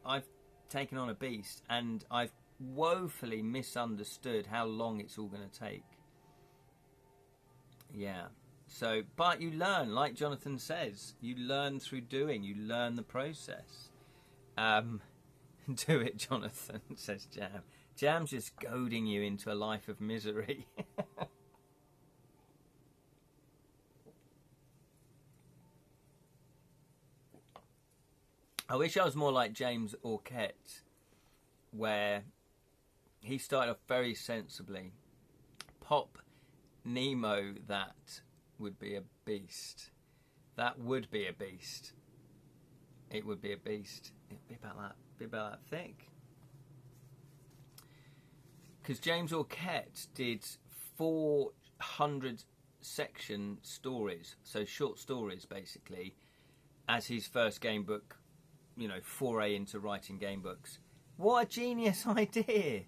I've taken on a beast, and I've woefully misunderstood how long it's all going to take. Yeah. So, but you learn, like Jonathan says, you learn through doing, you learn the process. Do it, Jonathan, says Jam. Jam's just goading you into a life of misery. I wish I was more like James Orquette, where he started off very sensibly. Pop Nemo, that would be a beast. That would be a beast. It would be a beast. It'd be about that thick. because James Orchett did 400 section stories, so short stories basically, as his first game book, foray into writing game books. What a genius idea!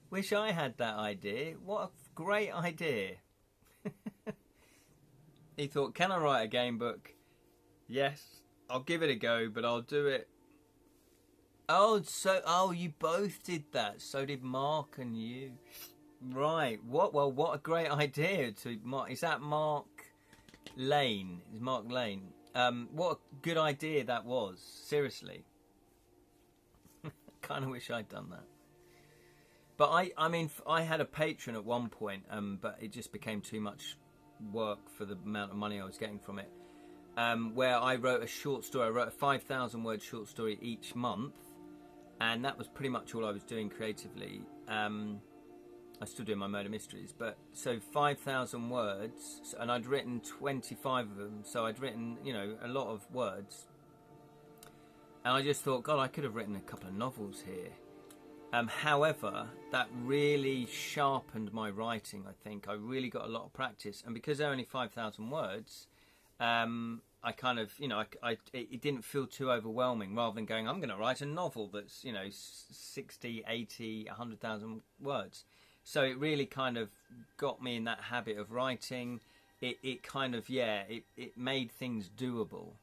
Wish I had that idea. What a great idea. He thought, can I write a game book? Yes, I'll give it a go, but I'll do it. Oh, you both did that. So did Mark and you. Right. What a great idea. Is that Mark Lane? Is Mark Lane? What a good idea that was. Seriously. Kind of wish I'd done that. But I had a patron at one point, but it just became too much work for the amount of money I was getting from it. Where I wrote a short story. I wrote a 5,000 word short story each month, and that was pretty much all I was doing creatively. I still do my murder mysteries, but so 5,000 words, and I'd written 25 of them, so I'd written, a lot of words. And I just thought, God, I could have written a couple of novels here. However, that really sharpened my writing, I think. I really got a lot of practice. And because they're only 5,000 words, I kind of, it didn't feel too overwhelming, rather than going, I'm going to write a novel that's, 60, 80, 100,000 words. So it really kind of got me in that habit of writing. It kind of, it made things doable.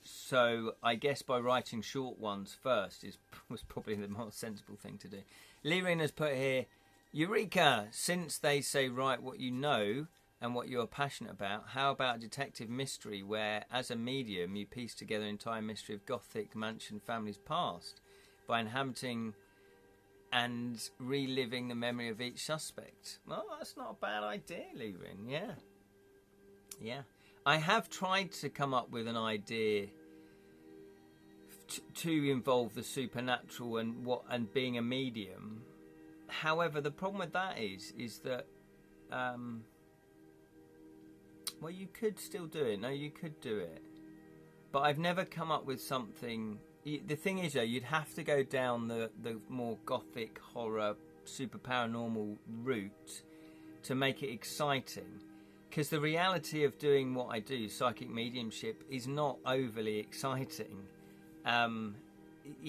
So I guess by writing short ones first was probably the more sensible thing to do. Lirin has put here, Eureka! Since they say write what you know and what you're passionate about, how about a detective mystery where, as a medium, you piece together an entire mystery of Gothic mansion family's past by inhabiting and reliving the memory of each suspect? Well, that's not a bad idea, Lirin. Yeah. I have tried to come up with an idea to involve the supernatural and being a medium. However, the problem with that is that you could still do it. No, you could do it, but I've never come up with something. The thing is, though, you'd have to go down the more Gothic horror, super paranormal route to make it exciting. Because the reality of doing what I do, psychic mediumship, is not overly exciting. When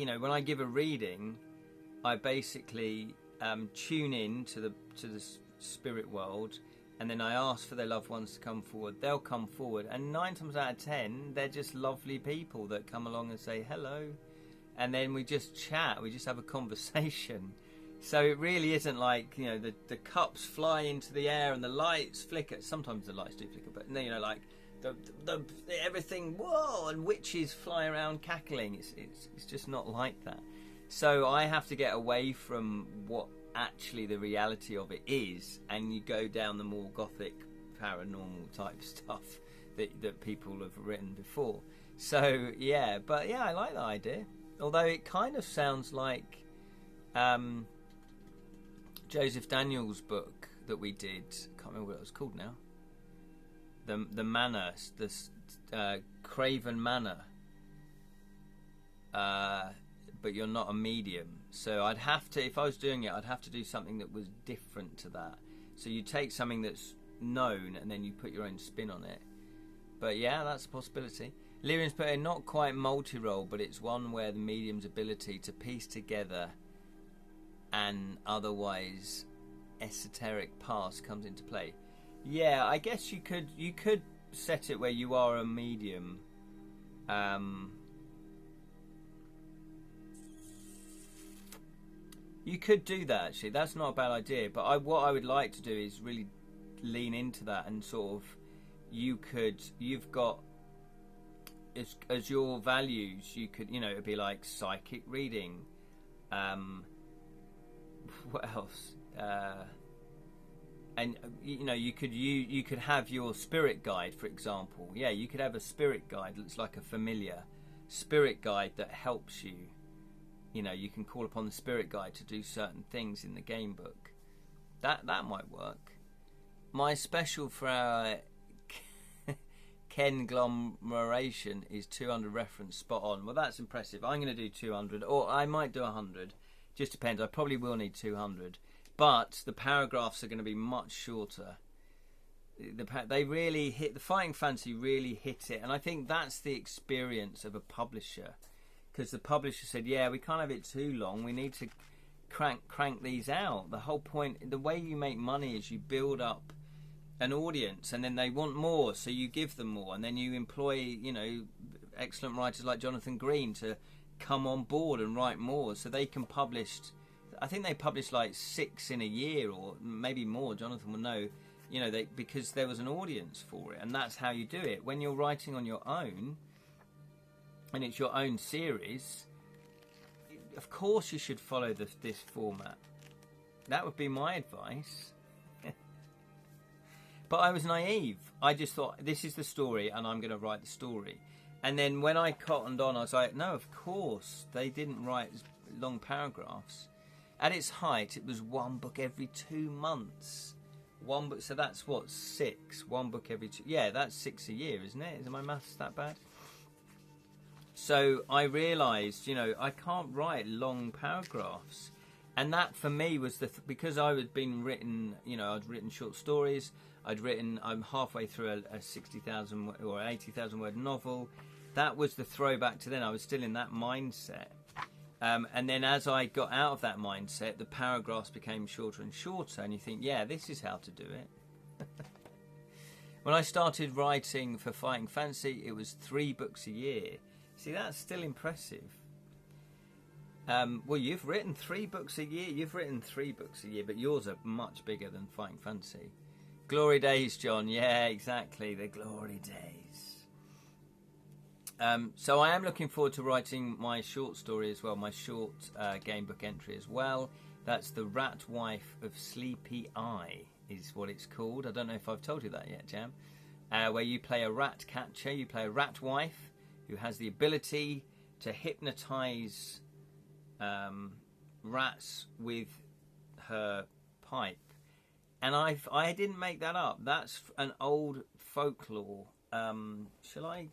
I give a reading, I basically tune in to the spirit world, and then I ask for their loved ones to come forward. They'll come forward, and 9 times out of 10, they're just lovely people that come along and say hello, and then we just chat. We just have a conversation. So it really isn't like, the cups fly into the air and the lights flicker. Sometimes the lights do flicker, but like the everything, whoa, and witches fly around cackling. It's just not like that. So I have to get away from what actually the reality of it is, and you go down the more Gothic paranormal type stuff that people have written before. So I like that idea. Although it kind of sounds like Joseph Daniels' book that we did. Can't remember what it was called now. The Manor, the Craven Manor. But you're not a medium, so I'd have to. If I was doing it, I'd have to do something that was different to that. So you take something that's known and then you put your own spin on it. But yeah, that's a possibility. Lyrian's put in, not quite multi-role, but it's one where the medium's ability to piece together an otherwise esoteric past comes into play. Yeah, I guess you could set it where you are a medium. You could do that, actually. That's not a bad idea. But what I would like to do is really lean into that and sort of, you've got, as your values, you could, it'd be like psychic reading. What else? And you could have your spirit guide, for example. Yeah, you could have a spirit guide that's like a familiar spirit guide that helps you. You can call upon the spirit guide to do certain things in the game book. That might work. My special for our Conglomeration is 200 reference, spot on. Well, that's impressive. I'm going to do 200, or I might do 100. Just depends. I probably will need 200, but the paragraphs are going to be much shorter. They really hit the Fighting Fantasy, really hit it, and I think that's the experience of a publisher, because the publisher said, yeah, we can't have it too long, we need to crank these out. The whole point, the way you make money is you build up an audience, and then they want more, so you give them more, and then you employ, excellent writers like Jonathan Green to come on board and write more, so they can publish. I think they published like 6 in a year, or maybe more. Jonathan will know. Because there was an audience for it, and that's how you do it. When you're writing on your own, and it's your own series, of course you should follow this format. That would be my advice. But I was naive. I just thought, this is the story, and I'm going to write the story. And then when I cottoned on, I was like, no, of course, they didn't write long paragraphs. At its height, it was one book every 2 months. One book, so that's what, 6? One book every 2. Yeah, that's 6 a year, isn't it? Is my maths that bad? So I realised, I can't write long paragraphs, and that for me was because I had been written, I'd written short stories. I'm halfway through a 60,000 or 80,000 word novel. That was the throwback to then. I was still in that mindset. And then as I got out of that mindset, the paragraphs became shorter and shorter, and you think, yeah, this is how to do it. When I started writing for Fighting Fantasy, it was 3 books a year. See, that's still impressive. Well, you've written 3 books a year. You've written 3 books a year, but yours are much bigger than Fighting Fantasy. Glory days, John. Yeah, exactly, the glory days. So I am looking forward to writing my short story as well, my short game book entry as well. That's The Rat Wife of Sleepy Eye is what it's called. I don't know if I've told you that yet, Jam. Where you play a rat catcher, you play a rat wife who has the ability to hypnotise rats with her pipe. And I didn't make that up. That's an old folklore. Shall I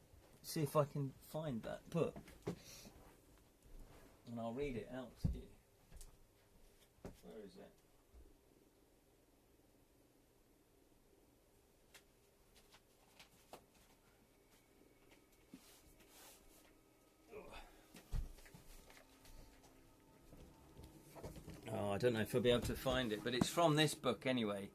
see if I can find that book? And I'll read it out to you. Where is it? Oh, I don't know if I'll be able to find it, but it's from this book anyway.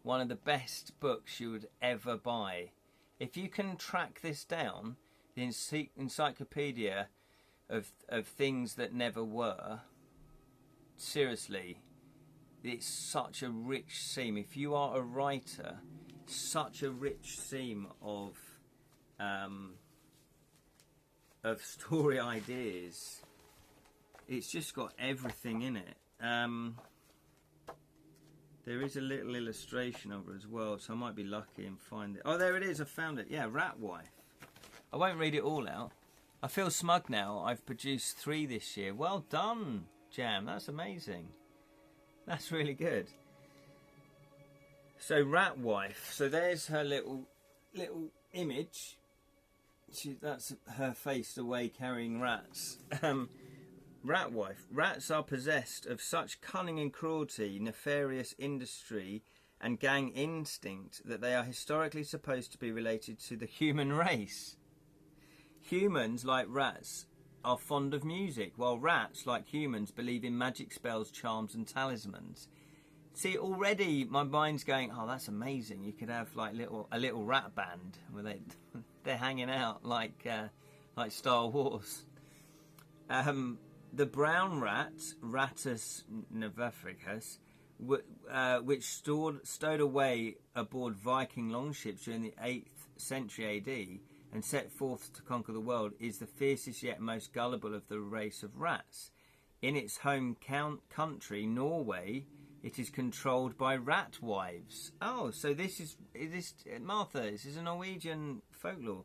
One of the best books you would ever buy. If you can track this down, the encyclopedia of things that never were, seriously, it's such a rich seam. If you are a writer, such a rich seam of story ideas. It's just got everything in it. There is a little illustration of her as well, so I might be lucky and find it. Oh, there it is. I found it. Yeah, Rat Wife. I won't read it all out. I feel smug now. I've produced 3 this year. Well done, Jam. That's amazing. That's really good. So, Rat Wife. So there's her little image. That's her face away carrying rats. Rat Wife. Rats are possessed of such cunning and cruelty, nefarious industry, and gang instinct that they are historically supposed to be related to the human race. Humans, like rats, are fond of music, while rats, like humans, believe in magic spells, charms, and talismans. See, already my mind's going, oh, that's amazing. You could have like a little rat band where they're hanging out like Star Wars. The brown rat, Rattus nivaficus, which stowed away aboard Viking longships during the 8th century AD and set forth to conquer the world, is the fiercest yet most gullible of the race of rats. In its home country, Norway, it is controlled by rat wives. Oh, so this is Martha, this is a Norwegian folklore.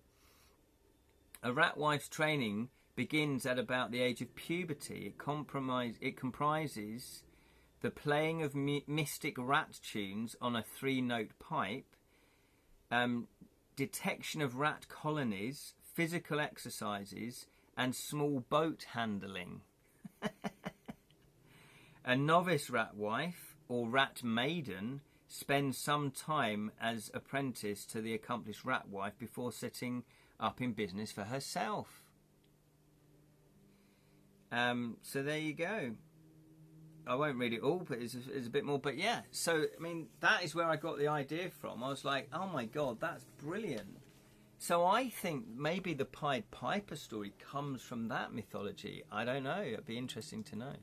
A rat wife's training begins at about the age of puberty. It comprises the playing of mystic rat tunes on a 3-note pipe, detection of rat colonies, physical exercises, and small boat handling. A novice rat wife or rat maiden spends some time as apprentice to the accomplished rat wife before setting up in business for herself. So there you go. I won't read it all, but it's a bit more. But yeah, so I mean, that is where I got the idea from. I was like, oh my god, that's brilliant. So I think maybe the Pied Piper story comes from that mythology. I don't know. It'd be interesting to know.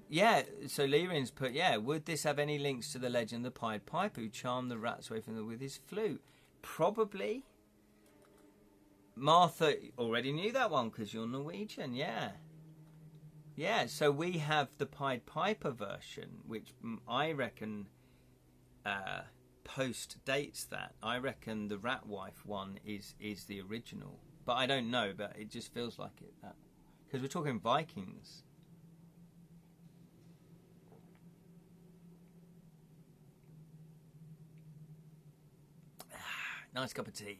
Yeah, so Lyrian's put, yeah, would this have any links to the legend of the Pied Piper who charmed the rats away from them with his flute? Probably. Martha already knew that one because you're Norwegian, yeah. Yeah, so we have the Pied Piper version, which I reckon post-dates that. I reckon the Rat Wife one is the original. But I don't know, but it just feels like it. Because we're talking Vikings. Nice cup of tea.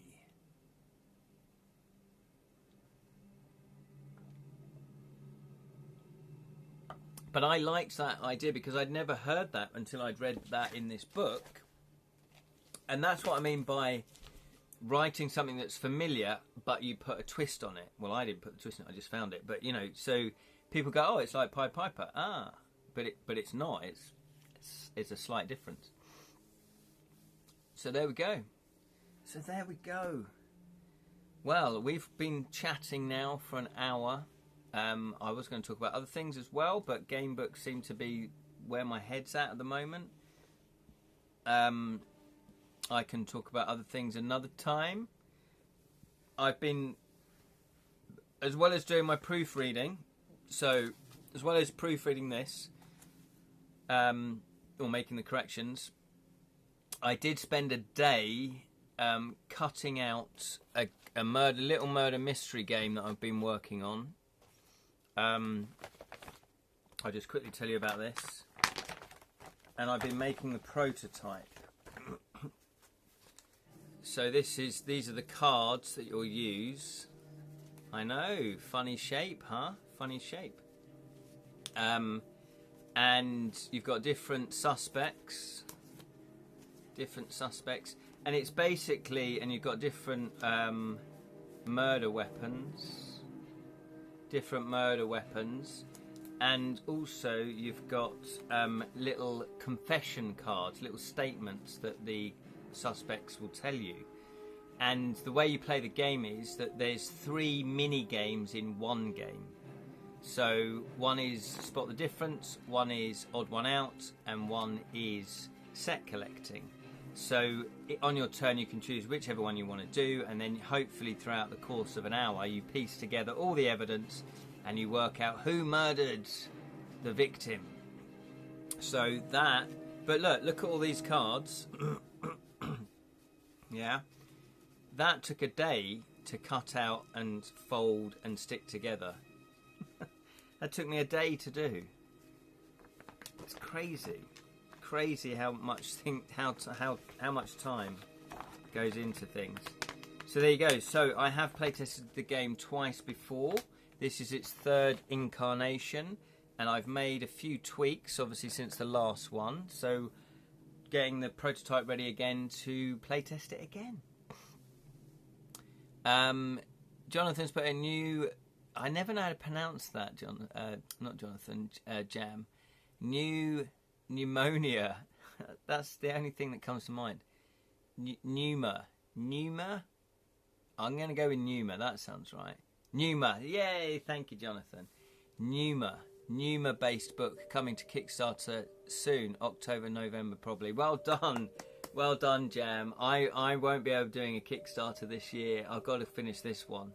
But I liked that idea because I'd never heard that until I'd read that in this book. And that's what I mean by writing something that's familiar, but you put a twist on it. Well, I didn't put the twist on it, I just found it. But, you know, so people go, oh, it's like Pied Piper. Ah, but it's not. It's a slight difference. So there we go. So there we go. Well, we've been chatting now for an hour. I was going to talk about other things as well, but game books seem to be where my head's at the moment. I can talk about other things another time. I've been, as well as doing my proofreading, so as well as proofreading this, or making the corrections, I did spend a day cutting out a little murder mystery game that I've been working on. I'll just quickly tell you about this. And I've been making the prototype. So these are the cards that you'll use. I know, funny shape, huh? Funny shape. And you've got different suspects. And it's basically, and you've got different murder weapons. And also you've got little confession cards, little statements that the suspects will tell you. And the way you play the game is that there's 3 mini games in one game. So one is spot the difference, one is odd one out, and one is set collecting. So on your turn you can choose whichever one you want to do, and then hopefully throughout the course of an hour you piece together all the evidence and you work out who murdered the victim. So that, but look at all these cards. Yeah, that took a day to cut out and fold and stick together. That took me a day to do. It's crazy how much how much time goes into things. So there you go. So I have playtested the game twice before. This is its 3rd incarnation, and I've made a few tweaks obviously since the last one, so getting the prototype ready again to playtest it again. Jonathan's put a new, I never know how to pronounce that, not Jonathan, Jam. New pneumonia. That's the only thing that comes to mind. Pneuma. I'm going to go with pneuma. That sounds right. Pneuma. Yay! Thank you, Jonathan. Pneuma-based book coming to Kickstarter soon. October, November, probably. Well done. Well done, Jam. I won't be able to doing a Kickstarter this year. I've got to finish this one.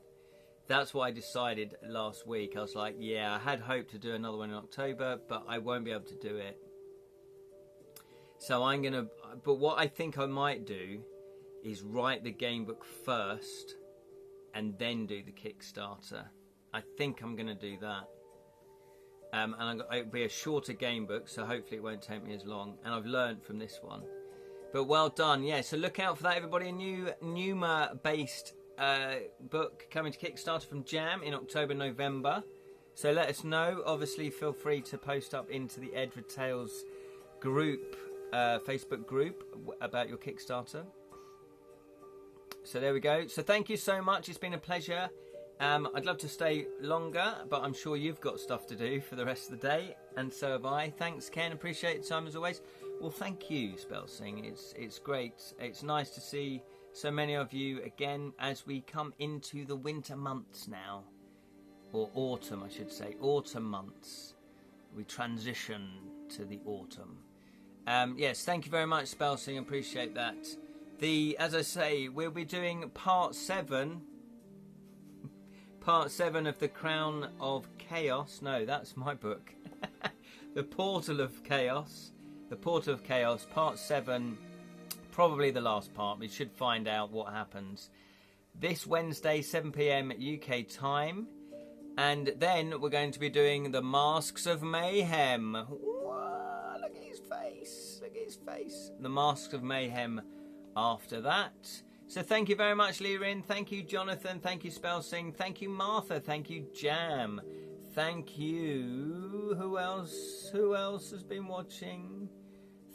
That's what I decided last week. I was like, yeah, I had hoped to do another one in October, but I won't be able to do it. So I'm going to... But what I think I might do is write the game book first and then do the Kickstarter. I think I'm going to do that. And it'll be a shorter game book, so hopefully it won't take me as long. And I've learned from this one. But well done. Yeah, so look out for that, everybody. A new Pneuma-based book coming to Kickstarter from Jam in October, November. So let us know. Obviously, feel free to post up into the Edra Tales group, Facebook group, about your Kickstarter. So there we go. So thank you so much. It's been a pleasure. I'd love to stay longer, but I'm sure you've got stuff to do for the rest of the day, and so have I. Thanks, Ken. Appreciate the time as always. Well, thank you, Spellsing. It's great. It's nice to see so many of you again as we come into the winter months now. Or autumn, I should say. Autumn months. We transition to the autumn. Yes, thank you very much, Spellsing. Appreciate that. As I say, we'll be doing part 7. Part 7 of The Crown of Chaos. No, that's my book. The Portal of Chaos. The Portal of Chaos, part 7. Probably the last part. We should find out what happens. This Wednesday, 7 p.m. UK time. And then we're going to be doing the Masks of Mayhem. Whoa, look at his face. Look at his face. The Masks of Mayhem after that. So thank you very much, Lirin. Thank you, Jonathan. Thank you, Spellsing. Thank you, Martha. Thank you, Jam. Thank you. Who else? Who else has been watching?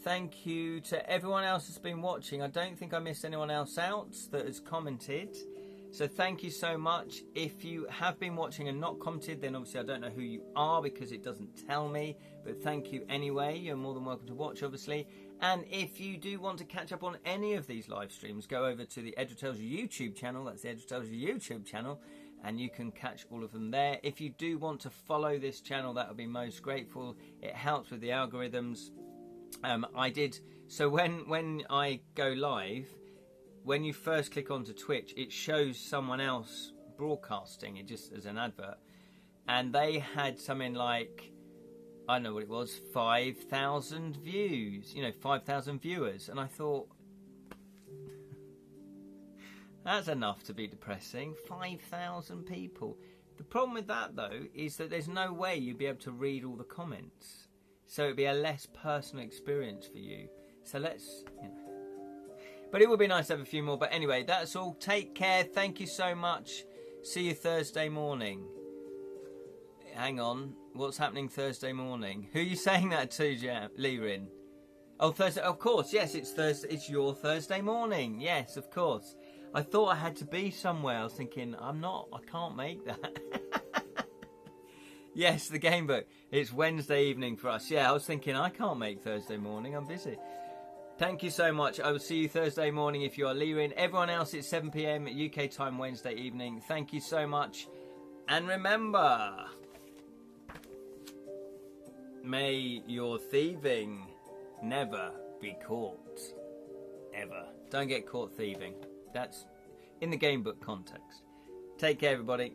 Thank you to everyone else that's been watching. I don't think I missed anyone else out that has commented. So thank you so much. If you have been watching and not commented, then obviously I don't know who you are because it doesn't tell me. But thank you anyway. You're more than welcome to watch, obviously. And if you do want to catch up on any of these live streams, go over to the Edra Tales YouTube channel. That's the Edra Tales YouTube channel. And you can catch all of them there. If you do want to follow this channel, that would be most grateful. It helps with the algorithms. So when I go live, when you first click onto Twitch, it shows someone else broadcasting it just as an advert. And they had something like, I don't know what it was, 5,000 views, 5,000 viewers. And I thought, that's enough to be depressing. 5,000 people. The problem with that, though, is that there's no way you'd be able to read all the comments. So it'd be a less personal experience for you. So let's, But it would be nice to have a few more. But anyway, that's all. Take care. Thank you so much. See you Thursday morning. Hang on. What's happening Thursday morning? Who are you saying that to, Lirin? Oh, Thursday. Of course. Yes, it's Thursday. It's your Thursday morning. Yes, of course. I thought I had to be somewhere. I was thinking, I can't make that. Yes, the game book. It's Wednesday evening for us. Yeah, I was thinking, I can't make Thursday morning. I'm busy. Thank you so much. I will see you Thursday morning if you are Lirin. Everyone else, it's 7 p.m. UK time Wednesday evening. Thank you so much. And remember, may your thieving never be caught. Ever. Don't get caught thieving. That's in the game book context. Take care, everybody.